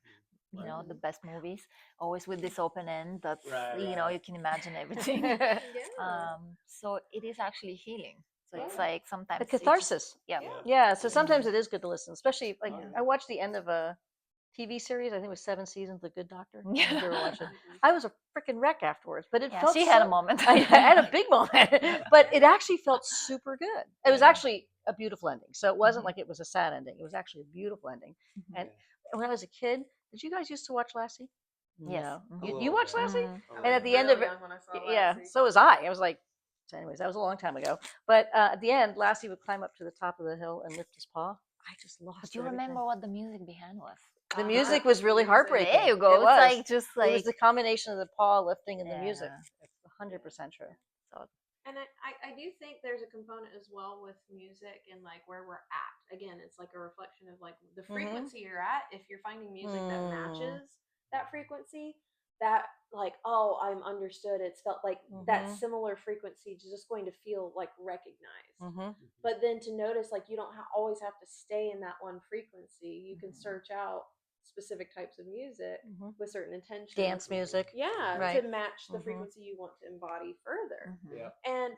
[SPEAKER 4] you know,
[SPEAKER 2] Right.
[SPEAKER 4] the best movies always with this open end. That's
[SPEAKER 3] Right,
[SPEAKER 4] you know,
[SPEAKER 3] right.
[SPEAKER 4] you can imagine everything.
[SPEAKER 2] Yeah.
[SPEAKER 4] So it is actually healing. So it's
[SPEAKER 2] Yeah.
[SPEAKER 4] like sometimes
[SPEAKER 1] The
[SPEAKER 4] you just-
[SPEAKER 1] catharsis.
[SPEAKER 4] yeah.
[SPEAKER 2] Yeah.
[SPEAKER 1] Yeah, so
[SPEAKER 3] Yeah.
[SPEAKER 1] sometimes it is good to listen, especially like
[SPEAKER 3] Oh, yeah.
[SPEAKER 1] I watched the end of a TV series. I think it was 7 seasons, The Good Doctor. I don't know if you ever watched it.
[SPEAKER 2] Mhm.
[SPEAKER 1] I was a freaking wreck afterwards, but it
[SPEAKER 4] Yeah,
[SPEAKER 1] felt
[SPEAKER 4] she had a
[SPEAKER 1] so-
[SPEAKER 4] moment.
[SPEAKER 1] I had a big moment, but it actually felt super good. It was
[SPEAKER 3] Yeah.
[SPEAKER 1] actually a beautiful ending. So it wasn't
[SPEAKER 4] Mhm.
[SPEAKER 1] like it was a sad ending. It was actually a beautiful ending.
[SPEAKER 4] Mhm.
[SPEAKER 1] And when I was a kid, did you guys used to watch Lassie?
[SPEAKER 4] Yes.
[SPEAKER 1] No.
[SPEAKER 4] Mhm.
[SPEAKER 3] A
[SPEAKER 1] You
[SPEAKER 3] little
[SPEAKER 1] watched
[SPEAKER 3] bit.
[SPEAKER 1] Lassie?
[SPEAKER 4] Mhm.
[SPEAKER 3] A
[SPEAKER 2] I
[SPEAKER 1] And at
[SPEAKER 2] was
[SPEAKER 1] the end
[SPEAKER 2] real
[SPEAKER 1] of it,
[SPEAKER 2] young when I saw
[SPEAKER 1] yeah,
[SPEAKER 2] Lassie.
[SPEAKER 1] so was I. I was like, so anyways, that was a long time ago. But at the end, Lassie would climb up to the top of the hill and lift his paw. I just lost
[SPEAKER 4] But you
[SPEAKER 1] everything.
[SPEAKER 4] remember what the music behind was?
[SPEAKER 1] The
[SPEAKER 2] Uh-huh.
[SPEAKER 1] music was really
[SPEAKER 2] Music.
[SPEAKER 1] heartbreaking.
[SPEAKER 4] There you go.
[SPEAKER 1] It
[SPEAKER 4] It's
[SPEAKER 1] was.
[SPEAKER 4] like just
[SPEAKER 1] It was
[SPEAKER 4] like
[SPEAKER 1] the combination of the paw lifting and the music.
[SPEAKER 4] Yeah.
[SPEAKER 1] It's 100% true.
[SPEAKER 4] so
[SPEAKER 2] And I do think there's a component as well with music and like where we're at. Again, it's like a reflection of like the frequency you're at. If you're finding music that
[SPEAKER 1] Mm.
[SPEAKER 2] matches that frequency, that like, oh, I'm understood. It's felt like that
[SPEAKER 1] Mhm.
[SPEAKER 2] similar frequency is just going to feel like recognized.
[SPEAKER 1] Mm-hmm.
[SPEAKER 2] But then to notice like you don't always have to stay in that one frequency. You can
[SPEAKER 4] Mhm.
[SPEAKER 2] search out specific types of music
[SPEAKER 1] Mhm.
[SPEAKER 2] with certain intentions.
[SPEAKER 1] Dance music.
[SPEAKER 2] Yeah,
[SPEAKER 1] Right.
[SPEAKER 2] to match the
[SPEAKER 1] Mhm.
[SPEAKER 2] frequency you want to embody further.
[SPEAKER 4] mhm.
[SPEAKER 3] Yeah.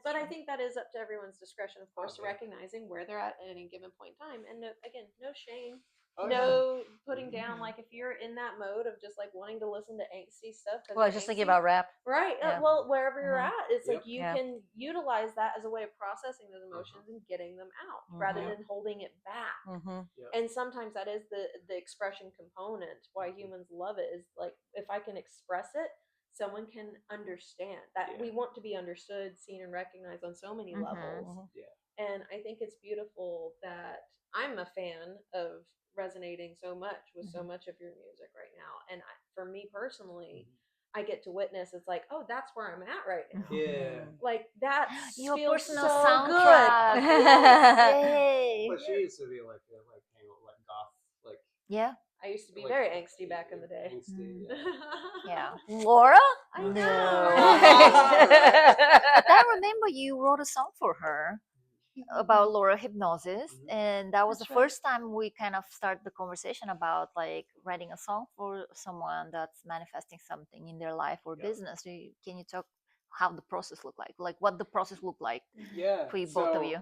[SPEAKER 2] But I
[SPEAKER 4] Sure.
[SPEAKER 2] think that is up to everyone's discretion, of course,
[SPEAKER 3] Oh, yeah.
[SPEAKER 2] recognizing where they're at any given point in time. And no, again, no shame,
[SPEAKER 3] Oh,
[SPEAKER 2] no putting down.
[SPEAKER 4] Mhm.
[SPEAKER 2] Like if you're in that mode of just like wanting to listen to angsty stuff,
[SPEAKER 1] Well, I was just thinking about rap.
[SPEAKER 2] right.
[SPEAKER 1] Yeah.
[SPEAKER 2] Well, wherever you're
[SPEAKER 1] Mhm.
[SPEAKER 2] at, it's like
[SPEAKER 3] Yep.
[SPEAKER 2] you
[SPEAKER 1] Yeah.
[SPEAKER 2] can utilize that as a way of processing those emotions and getting them out rather
[SPEAKER 1] Mhm.
[SPEAKER 2] than holding it back.
[SPEAKER 1] Mm-hmm.
[SPEAKER 2] And sometimes that is the expression component. Why humans love it is like if I can express it, someone can understand that we
[SPEAKER 3] Yeah.
[SPEAKER 2] want to be understood, seen, and recognized on so many
[SPEAKER 4] Mhm.
[SPEAKER 2] levels.
[SPEAKER 1] Mhm.
[SPEAKER 3] Yeah.
[SPEAKER 2] And I think it's beautiful that I'm a fan of resonating so much with so
[SPEAKER 4] Mhm.
[SPEAKER 2] much of your music right now. And for me personally, I get to witness. It's like, oh, that's where I'm at right now.
[SPEAKER 3] Yeah.
[SPEAKER 2] Like that
[SPEAKER 4] Your
[SPEAKER 2] feels
[SPEAKER 4] personal
[SPEAKER 2] so
[SPEAKER 4] soundtrack.
[SPEAKER 2] good.
[SPEAKER 1] Yes.
[SPEAKER 4] Yay.
[SPEAKER 3] But she used to be like hang out like goth like
[SPEAKER 4] Yeah.
[SPEAKER 2] I used to be
[SPEAKER 3] Like,
[SPEAKER 2] very angsty back in the day.
[SPEAKER 3] Angsty,
[SPEAKER 4] Yeah. Laura?
[SPEAKER 2] I
[SPEAKER 4] No.
[SPEAKER 2] know.
[SPEAKER 4] But I remember you wrote a song for her about Laura Hypnosis,
[SPEAKER 3] Mhm.
[SPEAKER 4] and that was
[SPEAKER 1] That's
[SPEAKER 4] the
[SPEAKER 1] right.
[SPEAKER 4] first time we kind of started the conversation about like writing a song for someone that's manifesting something in their life or
[SPEAKER 3] Yeah.
[SPEAKER 4] business. Can you talk how the process looked like what the process looked like
[SPEAKER 3] Yeah.
[SPEAKER 4] for both of you?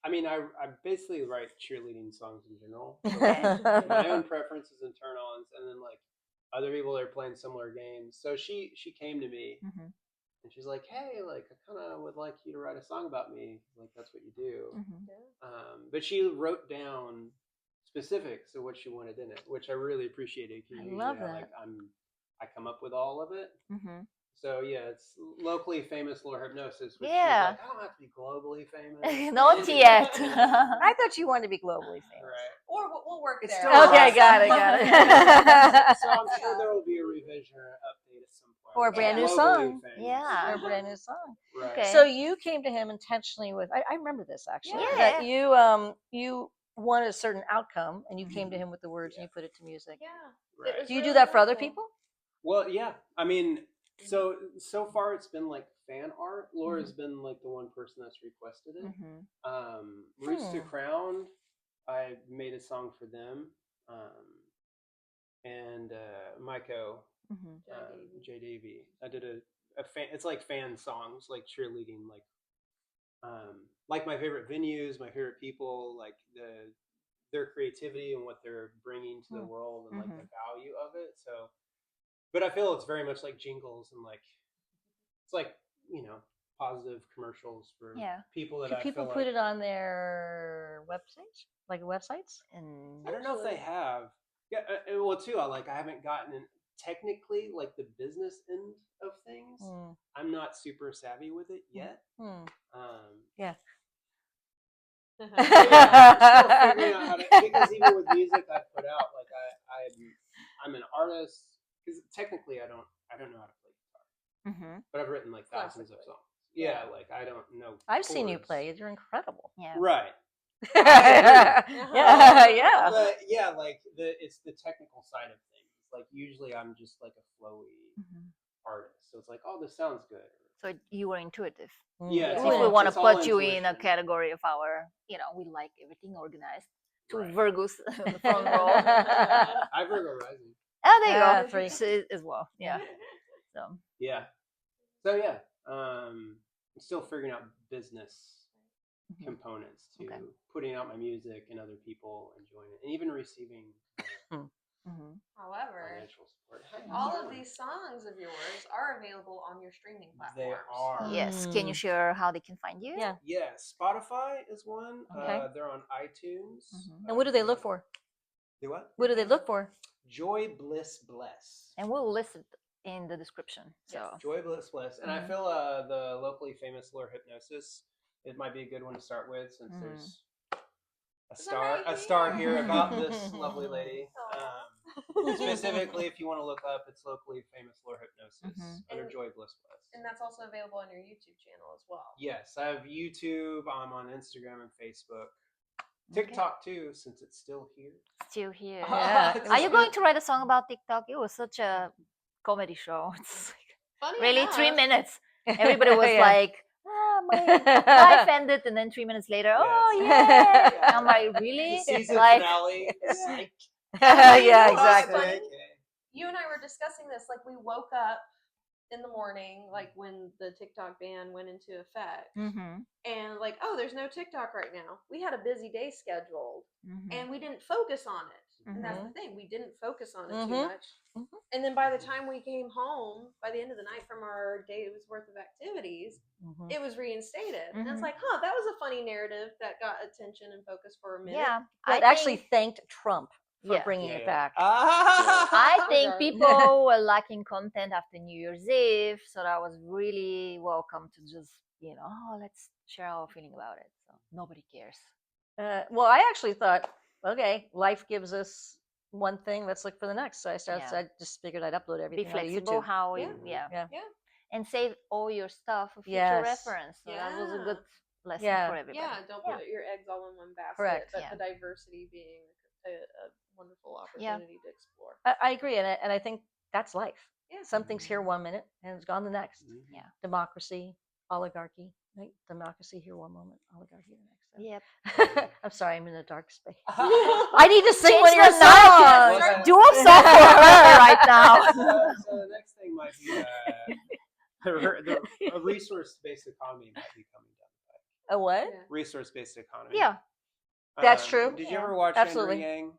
[SPEAKER 3] I mean, I basically write cheerleading songs in general. So
[SPEAKER 4] Okay.
[SPEAKER 3] my own preferences and turn-ons, and then like other people that are playing similar games. So she came to me
[SPEAKER 4] Mhm,
[SPEAKER 3] and she's like, "Hey, like I kind of would like you to write a song about me. Like that's what you do."
[SPEAKER 4] mhm.
[SPEAKER 3] But she wrote down specifics of what she wanted in it, which I really appreciated. Because
[SPEAKER 1] I
[SPEAKER 3] usually
[SPEAKER 1] love
[SPEAKER 3] like
[SPEAKER 1] that.
[SPEAKER 3] I come up with all of it.
[SPEAKER 4] Mhm.
[SPEAKER 3] So yeah, it's locally famous Laura Hypnosis, which
[SPEAKER 4] Yeah.
[SPEAKER 3] she's like, I don't have to be globally famous.
[SPEAKER 4] Not yet.
[SPEAKER 1] I thought you wanted to be globally famous.
[SPEAKER 3] Right.
[SPEAKER 2] Or we'll work
[SPEAKER 3] It's
[SPEAKER 2] there.
[SPEAKER 3] still
[SPEAKER 1] Okay,
[SPEAKER 3] right.
[SPEAKER 1] got it.
[SPEAKER 3] So I'm sure there will be a revision or an update at some point.
[SPEAKER 1] Or a brand new
[SPEAKER 3] Globally
[SPEAKER 1] song.
[SPEAKER 3] famous.
[SPEAKER 4] Yeah.
[SPEAKER 1] Or a brand new song.
[SPEAKER 3] Right.
[SPEAKER 4] Okay.
[SPEAKER 1] So you came to him intentionally with I remember this actually.
[SPEAKER 2] Yeah.
[SPEAKER 1] That you wanted a certain outcome and you came to him with the words and you put it to music.
[SPEAKER 2] Yeah.
[SPEAKER 3] Right.
[SPEAKER 2] It was
[SPEAKER 1] Do you do
[SPEAKER 2] really
[SPEAKER 1] that for other
[SPEAKER 2] wonderful.
[SPEAKER 1] people?
[SPEAKER 3] Well, yeah. I mean, so far it's been like fan art. Laura's been like the one person that's requested it.
[SPEAKER 4] Mhm.
[SPEAKER 3] Roots to Crown, I made a song for them. And Maiko,
[SPEAKER 4] Mhm.
[SPEAKER 3] J Davy. I did a fan. It's like fan songs, like cheerleading, like my favorite venues, my favorite people, like their creativity and what they're bringing to the world, and like the value of it. So, but I feel it's very much like jingles and like it's like positive commercials for
[SPEAKER 4] Yeah.
[SPEAKER 3] people that
[SPEAKER 1] Do
[SPEAKER 3] I
[SPEAKER 1] people
[SPEAKER 3] feel
[SPEAKER 1] put
[SPEAKER 3] like
[SPEAKER 1] it on their websites? Like websites?
[SPEAKER 4] And
[SPEAKER 3] I don't know if they have. Yeah, well, too. I haven't gotten in technically like the business end of things.
[SPEAKER 1] Mm.
[SPEAKER 3] I'm not super savvy with it yet.
[SPEAKER 1] Hmm.
[SPEAKER 3] Yeah,
[SPEAKER 1] Yeah.
[SPEAKER 3] I'm still figuring out how to, because even with music I put out, like I'm an artist because technically I don't know how to play guitar,
[SPEAKER 4] Mhm.
[SPEAKER 3] but I've written like thousands of
[SPEAKER 2] Classically.
[SPEAKER 3] songs. Yeah, like I don't know.
[SPEAKER 1] I've seen you
[SPEAKER 3] chords.
[SPEAKER 1] play. You're incredible.
[SPEAKER 4] Yeah.
[SPEAKER 3] Right.
[SPEAKER 1] yeah, yeah.
[SPEAKER 3] But yeah, like it's the technical side of things. Like usually I'm just like a flowy
[SPEAKER 4] Mhm.
[SPEAKER 3] artist, so it's like, oh, this sounds good.
[SPEAKER 4] So you were intuitive.
[SPEAKER 3] Yeah, it's
[SPEAKER 4] If we
[SPEAKER 3] all-
[SPEAKER 4] want to
[SPEAKER 3] it's all
[SPEAKER 4] put you in a
[SPEAKER 3] intuition.
[SPEAKER 4] category of our, we like everything organized. Two
[SPEAKER 3] Right.
[SPEAKER 4] Virgos in the front row.
[SPEAKER 3] I Virgo rising.
[SPEAKER 4] Oh, there you
[SPEAKER 1] Ah,
[SPEAKER 4] go.
[SPEAKER 1] 3.
[SPEAKER 4] So, as well. Yeah. So.
[SPEAKER 3] Yeah. So yeah, I'm still figuring out business
[SPEAKER 4] Mhm.
[SPEAKER 3] components to
[SPEAKER 4] Okay.
[SPEAKER 3] putting out my music and other people enjoying it, and even receiving
[SPEAKER 4] Mhm.
[SPEAKER 2] However,
[SPEAKER 3] financial support.
[SPEAKER 2] all of these songs of yours are available on your streaming
[SPEAKER 3] They
[SPEAKER 2] platforms.
[SPEAKER 3] are.
[SPEAKER 4] Yes. Can you share how they can find you?
[SPEAKER 1] Yeah.
[SPEAKER 3] Yeah, Spotify is one.
[SPEAKER 1] Okay.
[SPEAKER 3] They're on iTunes.
[SPEAKER 4] Mhm.
[SPEAKER 1] And what do they look for?
[SPEAKER 3] Do what?
[SPEAKER 1] What do they look for?
[SPEAKER 3] Joy, Bliss, Bless.
[SPEAKER 4] And we'll list it in the description. So.
[SPEAKER 3] Joy, Bliss, Bless. And I
[SPEAKER 4] Mhm.
[SPEAKER 3] feel the locally famous Laura Hypnosis, it might be a good one to start with, since
[SPEAKER 4] Mhm.
[SPEAKER 3] there's
[SPEAKER 2] Is that right
[SPEAKER 3] a star
[SPEAKER 2] here?
[SPEAKER 3] here about this lovely lady.
[SPEAKER 2] Aw.
[SPEAKER 3] Specifically, if you want to look up, it's locally famous Laura Hypnosis
[SPEAKER 4] Mhm.
[SPEAKER 3] under
[SPEAKER 2] And-
[SPEAKER 3] Joy, Bliss, Bless.
[SPEAKER 2] And that's also available on your YouTube channel as well.
[SPEAKER 3] Yes, I have YouTube. I'm on Instagram and Facebook. TikTok too, since it's still here.
[SPEAKER 4] Still here.
[SPEAKER 1] Yeah.
[SPEAKER 3] It's
[SPEAKER 4] Are you
[SPEAKER 3] just-
[SPEAKER 4] going to write a song about TikTok? It was such a comedy show. It's like,
[SPEAKER 2] Funny
[SPEAKER 4] really
[SPEAKER 2] enough,
[SPEAKER 4] 3 minutes. Everybody was
[SPEAKER 1] Yeah.
[SPEAKER 4] like, my life ended, and then 3 minutes later, oh
[SPEAKER 3] Yes.
[SPEAKER 4] yeah. I'm like,
[SPEAKER 3] The
[SPEAKER 4] really?
[SPEAKER 3] season
[SPEAKER 4] Like,
[SPEAKER 3] finale. Psych.
[SPEAKER 1] yeah,
[SPEAKER 2] You know what's
[SPEAKER 1] exactly.
[SPEAKER 2] funny?
[SPEAKER 3] Okay.
[SPEAKER 2] you and I were discussing this. Like, we woke up in the morning, like when the TikTok ban went into effect,
[SPEAKER 4] Mhm.
[SPEAKER 2] and like, oh, there's no TikTok right now. We had a busy day scheduled,
[SPEAKER 4] Mhm.
[SPEAKER 2] and we didn't focus on it. And that's
[SPEAKER 1] Mhm.
[SPEAKER 2] the thing, we didn't focus on it too
[SPEAKER 1] Mhm.
[SPEAKER 2] much.
[SPEAKER 1] Mhm.
[SPEAKER 2] And then by the time we came home, by the end of the night from our day's worth of activities,
[SPEAKER 1] Mhm.
[SPEAKER 2] it was reinstated. And it's
[SPEAKER 4] Mhm.
[SPEAKER 2] like, huh, that was a funny narrative that got attention and focus for a minute.
[SPEAKER 4] Yeah.
[SPEAKER 1] Well, it actually thanked Trump for
[SPEAKER 4] Yeah.
[SPEAKER 1] bringing it back.
[SPEAKER 4] I think
[SPEAKER 2] Regardless.
[SPEAKER 4] people were lacking content after New Year's Eve, so that was really welcome to just, let's share our feeling about it. So nobody cares.
[SPEAKER 1] Well, I actually thought, okay, life gives us one thing. Let's look for the next. So I started.
[SPEAKER 4] Yeah.
[SPEAKER 1] So I just figured I'd upload
[SPEAKER 4] Be
[SPEAKER 1] everything on
[SPEAKER 4] flexible
[SPEAKER 1] YouTube.
[SPEAKER 4] how
[SPEAKER 2] Yeah.
[SPEAKER 4] you, yeah.
[SPEAKER 1] Yeah.
[SPEAKER 4] And save all your stuff for future
[SPEAKER 1] Yes.
[SPEAKER 4] reference. So that was a
[SPEAKER 2] Yeah.
[SPEAKER 4] good lesson
[SPEAKER 1] Yeah.
[SPEAKER 4] for everybody.
[SPEAKER 2] Yeah, don't put your eggs all in one basket.
[SPEAKER 1] Correct.
[SPEAKER 2] But
[SPEAKER 4] Yeah.
[SPEAKER 2] the diversity being a wonderful
[SPEAKER 4] Yeah.
[SPEAKER 2] opportunity to explore.
[SPEAKER 1] I agree, and I think that's life.
[SPEAKER 2] Yeah.
[SPEAKER 1] Something's here 1 minute and it's gone the next.
[SPEAKER 3] Mhm.
[SPEAKER 4] Yeah.
[SPEAKER 1] Democracy, oligarchy, right? Democracy here 1 moment, oligarchy the next. So.
[SPEAKER 4] Yep.
[SPEAKER 1] I'm sorry, I'm in a dark space. I need to sing one of your
[SPEAKER 4] Change the
[SPEAKER 1] songs.
[SPEAKER 3] Well,
[SPEAKER 4] Do a song for her right now.
[SPEAKER 3] So the next thing might be a resource-based economy might be coming down the pike.
[SPEAKER 1] A what?
[SPEAKER 2] Yeah.
[SPEAKER 3] Resource-based economy.
[SPEAKER 4] Yeah.
[SPEAKER 1] That's true.
[SPEAKER 3] Did you
[SPEAKER 4] Yeah.
[SPEAKER 3] ever watch
[SPEAKER 1] Absolutely.
[SPEAKER 3] Andrew Yang?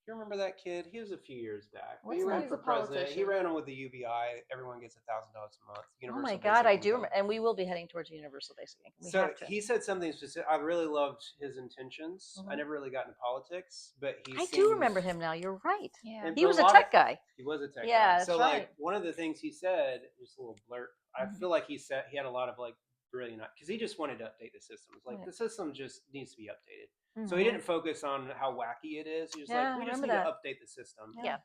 [SPEAKER 3] Do you remember that kid? He was a few years back.
[SPEAKER 1] What's
[SPEAKER 3] he ran
[SPEAKER 2] that?
[SPEAKER 3] for
[SPEAKER 2] He's a
[SPEAKER 3] president. He
[SPEAKER 2] politician.
[SPEAKER 3] ran with the UBI. Everyone gets $1,000 a month.
[SPEAKER 1] Oh
[SPEAKER 3] Universal
[SPEAKER 1] my
[SPEAKER 3] basic
[SPEAKER 1] God, I do
[SPEAKER 3] income.
[SPEAKER 1] remember, and we will be heading towards universal basic income. We
[SPEAKER 3] So
[SPEAKER 1] have to.
[SPEAKER 3] he said something specific. I really loved his intentions. I
[SPEAKER 1] Mhm.
[SPEAKER 3] never really got into politics, but he.
[SPEAKER 1] I do remember him now. You're right.
[SPEAKER 4] Yeah.
[SPEAKER 3] And
[SPEAKER 1] He
[SPEAKER 3] for
[SPEAKER 1] was
[SPEAKER 3] a
[SPEAKER 1] a
[SPEAKER 3] lot
[SPEAKER 1] tech
[SPEAKER 3] of-
[SPEAKER 1] guy.
[SPEAKER 3] He was a tech
[SPEAKER 1] Yeah,
[SPEAKER 3] guy.
[SPEAKER 1] that's
[SPEAKER 3] So
[SPEAKER 1] right.
[SPEAKER 3] like one of the things he said, just a little blurb. I
[SPEAKER 1] Mhm.
[SPEAKER 3] feel like he said he had a lot of like brilliant because he just wanted to update the system. It's like
[SPEAKER 1] Yeah.
[SPEAKER 3] the system just needs to be updated. So
[SPEAKER 4] Mhm.
[SPEAKER 3] he didn't focus on how wacky it is. He was
[SPEAKER 1] Yeah,
[SPEAKER 3] like, we
[SPEAKER 1] I
[SPEAKER 3] just
[SPEAKER 1] remember
[SPEAKER 3] need
[SPEAKER 1] that.
[SPEAKER 3] to update the system.
[SPEAKER 4] Yeah.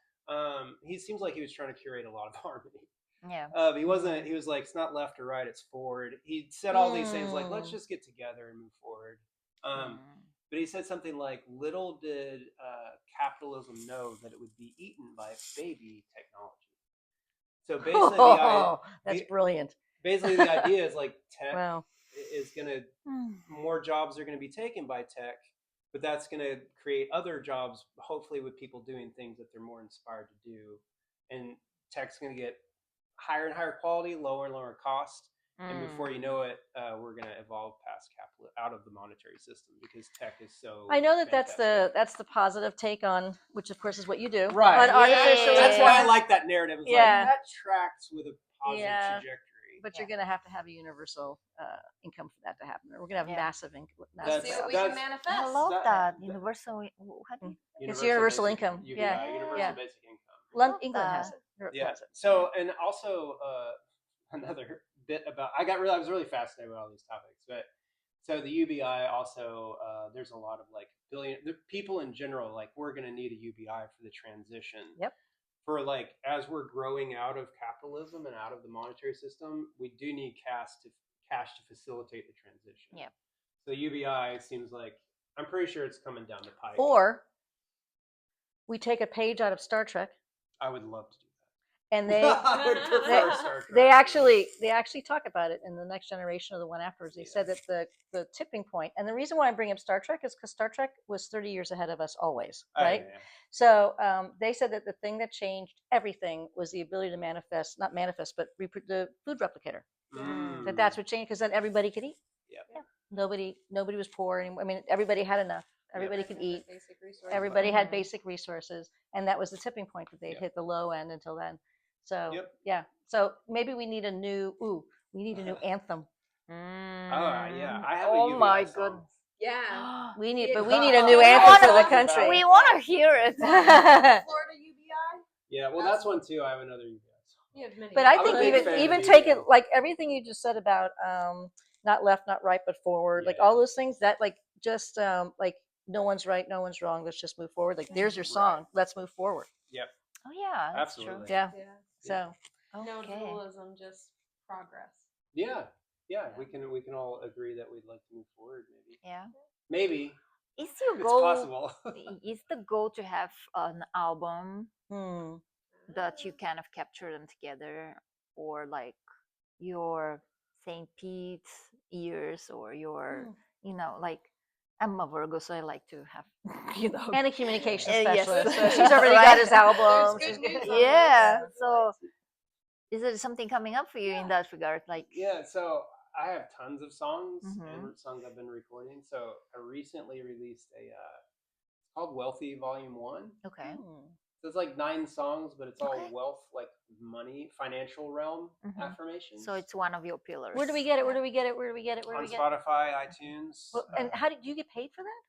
[SPEAKER 3] He seems like he was trying to curate a lot of harmony.
[SPEAKER 4] Yeah.
[SPEAKER 3] He wasn't. He was like, it's not left or right, it's forward. He said all these things like, let's
[SPEAKER 1] Mm.
[SPEAKER 3] just get together and move forward.
[SPEAKER 4] Mm.
[SPEAKER 3] But he said something like, little did capitalism know that it would be eaten by baby technology. So basically,
[SPEAKER 1] Oh, that's
[SPEAKER 3] the-
[SPEAKER 1] brilliant.
[SPEAKER 3] basically the idea is like tech
[SPEAKER 1] Wow.
[SPEAKER 3] is going to,
[SPEAKER 4] Mm.
[SPEAKER 3] more jobs are going to be taken by tech, but that's going to create other jobs, hopefully with people doing things that they're more inspired to do. And tech's going to get higher and higher quality, lower and lower cost. And before you know it, we're going to evolve past capital out of the monetary system because tech is so.
[SPEAKER 1] I know that
[SPEAKER 3] fantastic.
[SPEAKER 1] that's the positive take on, which of course is what you do.
[SPEAKER 3] Right.
[SPEAKER 1] On artificial
[SPEAKER 3] That's why I
[SPEAKER 1] intelligence.
[SPEAKER 3] like that narrative. It's
[SPEAKER 1] Yeah.
[SPEAKER 3] like that tracks with a positive
[SPEAKER 1] Yeah.
[SPEAKER 3] trajectory.
[SPEAKER 1] But you're going to have a universal income for that to happen. Or we're going to have
[SPEAKER 4] Yeah.
[SPEAKER 1] massive income.
[SPEAKER 3] That's-
[SPEAKER 2] See what we
[SPEAKER 3] that's-
[SPEAKER 2] can manifest.
[SPEAKER 4] I love
[SPEAKER 3] That-
[SPEAKER 4] that.
[SPEAKER 3] that-
[SPEAKER 4] Universal. How do you?
[SPEAKER 1] It's universal
[SPEAKER 3] basic-
[SPEAKER 1] income.
[SPEAKER 3] UBI,
[SPEAKER 1] Yeah.
[SPEAKER 3] Universal
[SPEAKER 1] Yeah.
[SPEAKER 3] basic income.
[SPEAKER 4] Love
[SPEAKER 1] England has
[SPEAKER 4] that.
[SPEAKER 1] it. Europe
[SPEAKER 3] Yeah.
[SPEAKER 1] has it.
[SPEAKER 3] So, and also another bit about I was really fascinated with all these topics, but so the UBI also there's a lot of like the people in general like we're going to need a UBI for the transition.
[SPEAKER 1] Yep.
[SPEAKER 3] For like as we're growing out of capitalism and out of the monetary system, we do need cash to facilitate the transition.
[SPEAKER 4] Yep.
[SPEAKER 3] So UBI seems like I'm pretty sure it's coming down the pike.
[SPEAKER 1] Or we take a page out of Star Trek
[SPEAKER 3] I would love to do
[SPEAKER 1] and
[SPEAKER 3] that.
[SPEAKER 1] they
[SPEAKER 3] I would prefer Star Trek.
[SPEAKER 1] they actually talk about it in the next generation or the one afterwards. They said that the tipping point, and the reason why I bring up Star Trek is because Star Trek was 30 years ahead of us always,
[SPEAKER 3] Oh,
[SPEAKER 1] right?
[SPEAKER 3] yeah.
[SPEAKER 1] So they said that the thing that changed everything was the ability to but the food replicator.
[SPEAKER 3] Mm.
[SPEAKER 1] That's what changed because then everybody could eat.
[SPEAKER 3] Yep.
[SPEAKER 1] Yeah. Nobody was poor anymore. I mean, everybody had enough. Everybody could eat.
[SPEAKER 2] Basic resources.
[SPEAKER 1] Everybody had
[SPEAKER 4] Mhm.
[SPEAKER 1] basic resources, and that was the tipping point that they'd
[SPEAKER 3] Yep.
[SPEAKER 1] hit the low end until then. So
[SPEAKER 3] Yep.
[SPEAKER 1] yeah, so maybe we need a new anthem.
[SPEAKER 3] Oh yeah, I have a
[SPEAKER 4] Oh
[SPEAKER 3] UBI
[SPEAKER 4] my
[SPEAKER 3] song.
[SPEAKER 4] goodness.
[SPEAKER 2] Yeah.
[SPEAKER 1] We need,
[SPEAKER 2] Yeah.
[SPEAKER 1] but we need a
[SPEAKER 3] We
[SPEAKER 1] new
[SPEAKER 3] wanna-
[SPEAKER 1] anthem for the
[SPEAKER 3] we
[SPEAKER 1] country.
[SPEAKER 4] We want to hear it.
[SPEAKER 2] Florida UBI.
[SPEAKER 3] Yeah, well, that's one too. I have another UBI song.
[SPEAKER 2] You have many.
[SPEAKER 1] But I
[SPEAKER 3] I'm a
[SPEAKER 1] think
[SPEAKER 3] big fan of
[SPEAKER 1] even
[SPEAKER 3] the
[SPEAKER 1] take
[SPEAKER 3] UBI.
[SPEAKER 1] it like everything you just said about not left, not right, but forward, like
[SPEAKER 3] Yeah.
[SPEAKER 1] all those things that like just like no one's right, no one's wrong. Let's just move forward. Like there's your
[SPEAKER 3] Right.
[SPEAKER 1] song. Let's move forward.
[SPEAKER 4] Oh yeah, that's
[SPEAKER 3] Absolutely.
[SPEAKER 1] Yeah.
[SPEAKER 2] Yeah.
[SPEAKER 1] So
[SPEAKER 2] No
[SPEAKER 4] true. Okay.
[SPEAKER 2] dualism, just progress.
[SPEAKER 3] Yeah, we can all agree that we'd like to move forward.
[SPEAKER 4] Yeah.
[SPEAKER 3] Maybe
[SPEAKER 4] Is your
[SPEAKER 3] it's
[SPEAKER 4] goal?
[SPEAKER 3] possible.
[SPEAKER 4] Is the goal to have an album
[SPEAKER 1] hmm.
[SPEAKER 4] that you kind of capture them together, or like your St. Pete's years, or your, like I'm a Virgo, so I like to have,
[SPEAKER 1] And a communication
[SPEAKER 4] Yes.
[SPEAKER 1] specialist. So she's already got his album.
[SPEAKER 2] There's
[SPEAKER 1] She's
[SPEAKER 2] good
[SPEAKER 1] good.
[SPEAKER 2] news on
[SPEAKER 4] yeah.
[SPEAKER 2] this.
[SPEAKER 4] So, is there something coming up for you in that regard? Like,
[SPEAKER 3] Yeah, so I have tons of songs
[SPEAKER 4] Mhm.
[SPEAKER 3] and songs I've been recording. So I recently released it's called Wealthy Volume 1.
[SPEAKER 4] okay,
[SPEAKER 3] So it's like 9 songs, but it's all
[SPEAKER 4] Okay.
[SPEAKER 3] wealth, like money, financial realm
[SPEAKER 4] Mhm.
[SPEAKER 3] affirmations.
[SPEAKER 4] so it's one of your pillars.
[SPEAKER 1] Where do we get it? Where do we get it? Where do we get it? Where do
[SPEAKER 3] on
[SPEAKER 1] we get it?
[SPEAKER 3] Spotify, iTunes.
[SPEAKER 1] Well, and how did you get paid for that?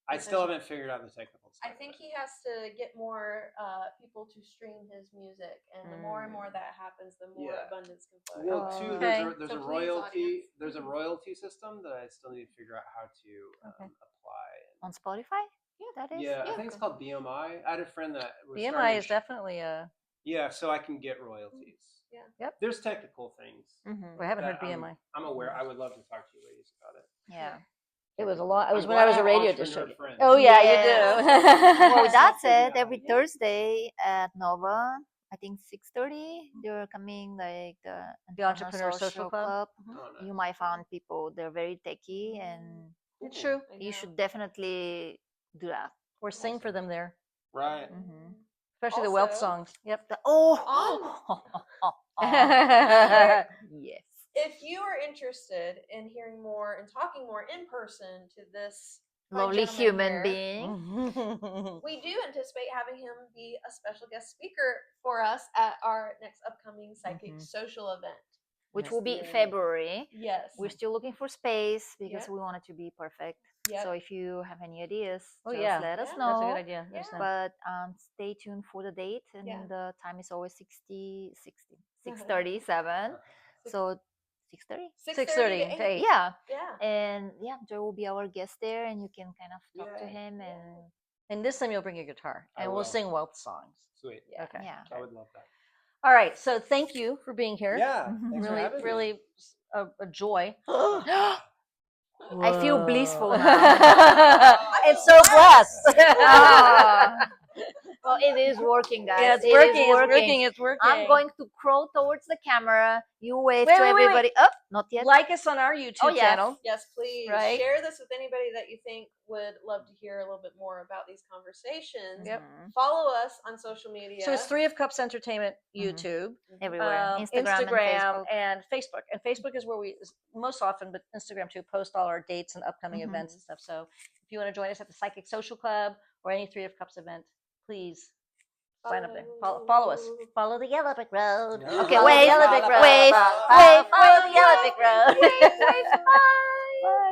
[SPEAKER 3] I still haven't figured out the technical
[SPEAKER 2] I
[SPEAKER 3] stuff.
[SPEAKER 2] think he has to get more people to stream his music, and the more and more that happens, the more
[SPEAKER 3] Yeah.
[SPEAKER 2] abundance can flow.
[SPEAKER 3] Well,
[SPEAKER 4] Oh.
[SPEAKER 3] too,
[SPEAKER 1] Okay.
[SPEAKER 3] there's
[SPEAKER 2] So
[SPEAKER 3] a
[SPEAKER 2] please,
[SPEAKER 3] royalty.
[SPEAKER 2] audience.
[SPEAKER 3] There's a royalty system that I still need to figure out how to
[SPEAKER 1] Okay.
[SPEAKER 3] apply.
[SPEAKER 4] On Spotify? Yeah, that is.
[SPEAKER 3] Yeah, I think it's called BMI. I had a friend that was
[SPEAKER 1] BMI
[SPEAKER 3] starting
[SPEAKER 1] is
[SPEAKER 3] to-
[SPEAKER 1] definitely a.
[SPEAKER 3] Yeah, so I can get royalties.
[SPEAKER 2] Yeah.
[SPEAKER 1] Yep.
[SPEAKER 3] There's technical things.
[SPEAKER 4] Mhm.
[SPEAKER 1] I haven't heard
[SPEAKER 3] that
[SPEAKER 1] BMI.
[SPEAKER 3] I'm aware. I would love to talk to you ladies about it.
[SPEAKER 4] Yeah.
[SPEAKER 1] It was a lot. It was
[SPEAKER 3] I'm
[SPEAKER 1] when I
[SPEAKER 3] glad
[SPEAKER 1] was a
[SPEAKER 3] have
[SPEAKER 1] radio
[SPEAKER 3] entrepreneur
[SPEAKER 1] disc.
[SPEAKER 3] friends.
[SPEAKER 1] Oh yeah, you
[SPEAKER 4] Yes.
[SPEAKER 1] do.
[SPEAKER 4] Well, with that
[SPEAKER 3] Figure it
[SPEAKER 4] said,
[SPEAKER 3] out,
[SPEAKER 4] every
[SPEAKER 3] yeah.
[SPEAKER 4] Thursday at Nova, I think 6:30, they're coming like the
[SPEAKER 1] Entrepreneur Social Club. Mhm.
[SPEAKER 3] Oh,
[SPEAKER 4] You
[SPEAKER 3] nice.
[SPEAKER 4] might find people they're very techy, and
[SPEAKER 1] It's
[SPEAKER 3] Cool.
[SPEAKER 1] true.
[SPEAKER 2] I
[SPEAKER 4] you
[SPEAKER 2] know.
[SPEAKER 4] should definitely do that.
[SPEAKER 1] Or sing for them there,
[SPEAKER 3] Right.
[SPEAKER 4] Mhm.
[SPEAKER 1] especially the wealth
[SPEAKER 2] Also,
[SPEAKER 1] songs. Yep.
[SPEAKER 4] Yes.
[SPEAKER 2] If you are interested in hearing more and talking more in person to this fine
[SPEAKER 4] Lovely
[SPEAKER 2] gentleman
[SPEAKER 4] human
[SPEAKER 2] here,
[SPEAKER 4] being.
[SPEAKER 2] we do anticipate having him be a special guest speaker for us at our next upcoming psychic
[SPEAKER 4] Mhm.
[SPEAKER 2] social event.
[SPEAKER 4] Which
[SPEAKER 1] Yes.
[SPEAKER 4] will be
[SPEAKER 3] Yay.
[SPEAKER 4] February.
[SPEAKER 2] Yes.
[SPEAKER 4] We're still looking for space because
[SPEAKER 2] Yep.
[SPEAKER 4] we want it to be perfect.
[SPEAKER 2] Yep.
[SPEAKER 4] So if you have any ideas,
[SPEAKER 1] Oh
[SPEAKER 4] just
[SPEAKER 1] yeah,
[SPEAKER 4] let us
[SPEAKER 2] Yeah.
[SPEAKER 4] know.
[SPEAKER 1] that's a good idea. Let us
[SPEAKER 2] Yeah.
[SPEAKER 1] know.
[SPEAKER 4] But stay tuned for the date, and
[SPEAKER 2] Yeah.
[SPEAKER 4] the time is always 6:37. So 6:30.
[SPEAKER 1] 6:30
[SPEAKER 2] to
[SPEAKER 1] to
[SPEAKER 2] 8.
[SPEAKER 1] 8.
[SPEAKER 4] Yeah,
[SPEAKER 2] Yeah.
[SPEAKER 4] and yeah, Joe will be our guest there, and you can kind of talk to
[SPEAKER 3] Yay.
[SPEAKER 4] him,
[SPEAKER 2] Yeah.
[SPEAKER 4] and
[SPEAKER 1] And this time you'll bring your guitar,
[SPEAKER 3] I
[SPEAKER 1] and we'll
[SPEAKER 3] will.
[SPEAKER 1] sing wealth songs.
[SPEAKER 3] Sweet.
[SPEAKER 2] Yeah.
[SPEAKER 1] Okay.
[SPEAKER 4] yeah.
[SPEAKER 3] I would love that.
[SPEAKER 1] All right. So thank you for being here.
[SPEAKER 3] Yeah.
[SPEAKER 4] Mhm.
[SPEAKER 3] Thanks for
[SPEAKER 1] Really,
[SPEAKER 3] having me.
[SPEAKER 1] really a joy.
[SPEAKER 4] I feel blissful
[SPEAKER 1] Whoa.
[SPEAKER 4] now.
[SPEAKER 1] And so blessed.
[SPEAKER 4] Ah. Well, it is working, guys.
[SPEAKER 1] Yeah, it's
[SPEAKER 4] It is
[SPEAKER 1] working. It's working. It's working.
[SPEAKER 4] I'm going to crawl towards the camera. You wave
[SPEAKER 1] Wait,
[SPEAKER 4] to
[SPEAKER 1] wait, wait, wait.
[SPEAKER 4] everybody. Up, not yet.
[SPEAKER 1] Like us on our YouTube
[SPEAKER 4] Oh, yes.
[SPEAKER 1] channel.
[SPEAKER 2] Yes, please
[SPEAKER 1] Right.
[SPEAKER 2] share this with anybody that you think would love to hear a little bit more about these conversations.
[SPEAKER 1] Yep.
[SPEAKER 4] Mhm.
[SPEAKER 2] Follow us on social media.
[SPEAKER 1] So it's 3 of Cups Entertainment
[SPEAKER 4] Mhm.
[SPEAKER 1] YouTube,
[SPEAKER 4] Everywhere. Instagram,
[SPEAKER 1] and Facebook. And Facebook is where we most often, but Instagram too, post all our dates and upcoming
[SPEAKER 4] Mhm.
[SPEAKER 1] events and stuff. So if you want to join us at the Psychic Social Club or any 3 of Cups event, please sign up there. Follow us. Follow the yellow brick road.
[SPEAKER 3] Yeah.
[SPEAKER 4] Okay,
[SPEAKER 1] Follow the
[SPEAKER 4] wave,
[SPEAKER 1] yellow brick road.
[SPEAKER 4] wave,
[SPEAKER 1] Follow
[SPEAKER 4] wave,
[SPEAKER 1] the yellow brick road.
[SPEAKER 2] Wave, wave, bye.
[SPEAKER 1] Bye.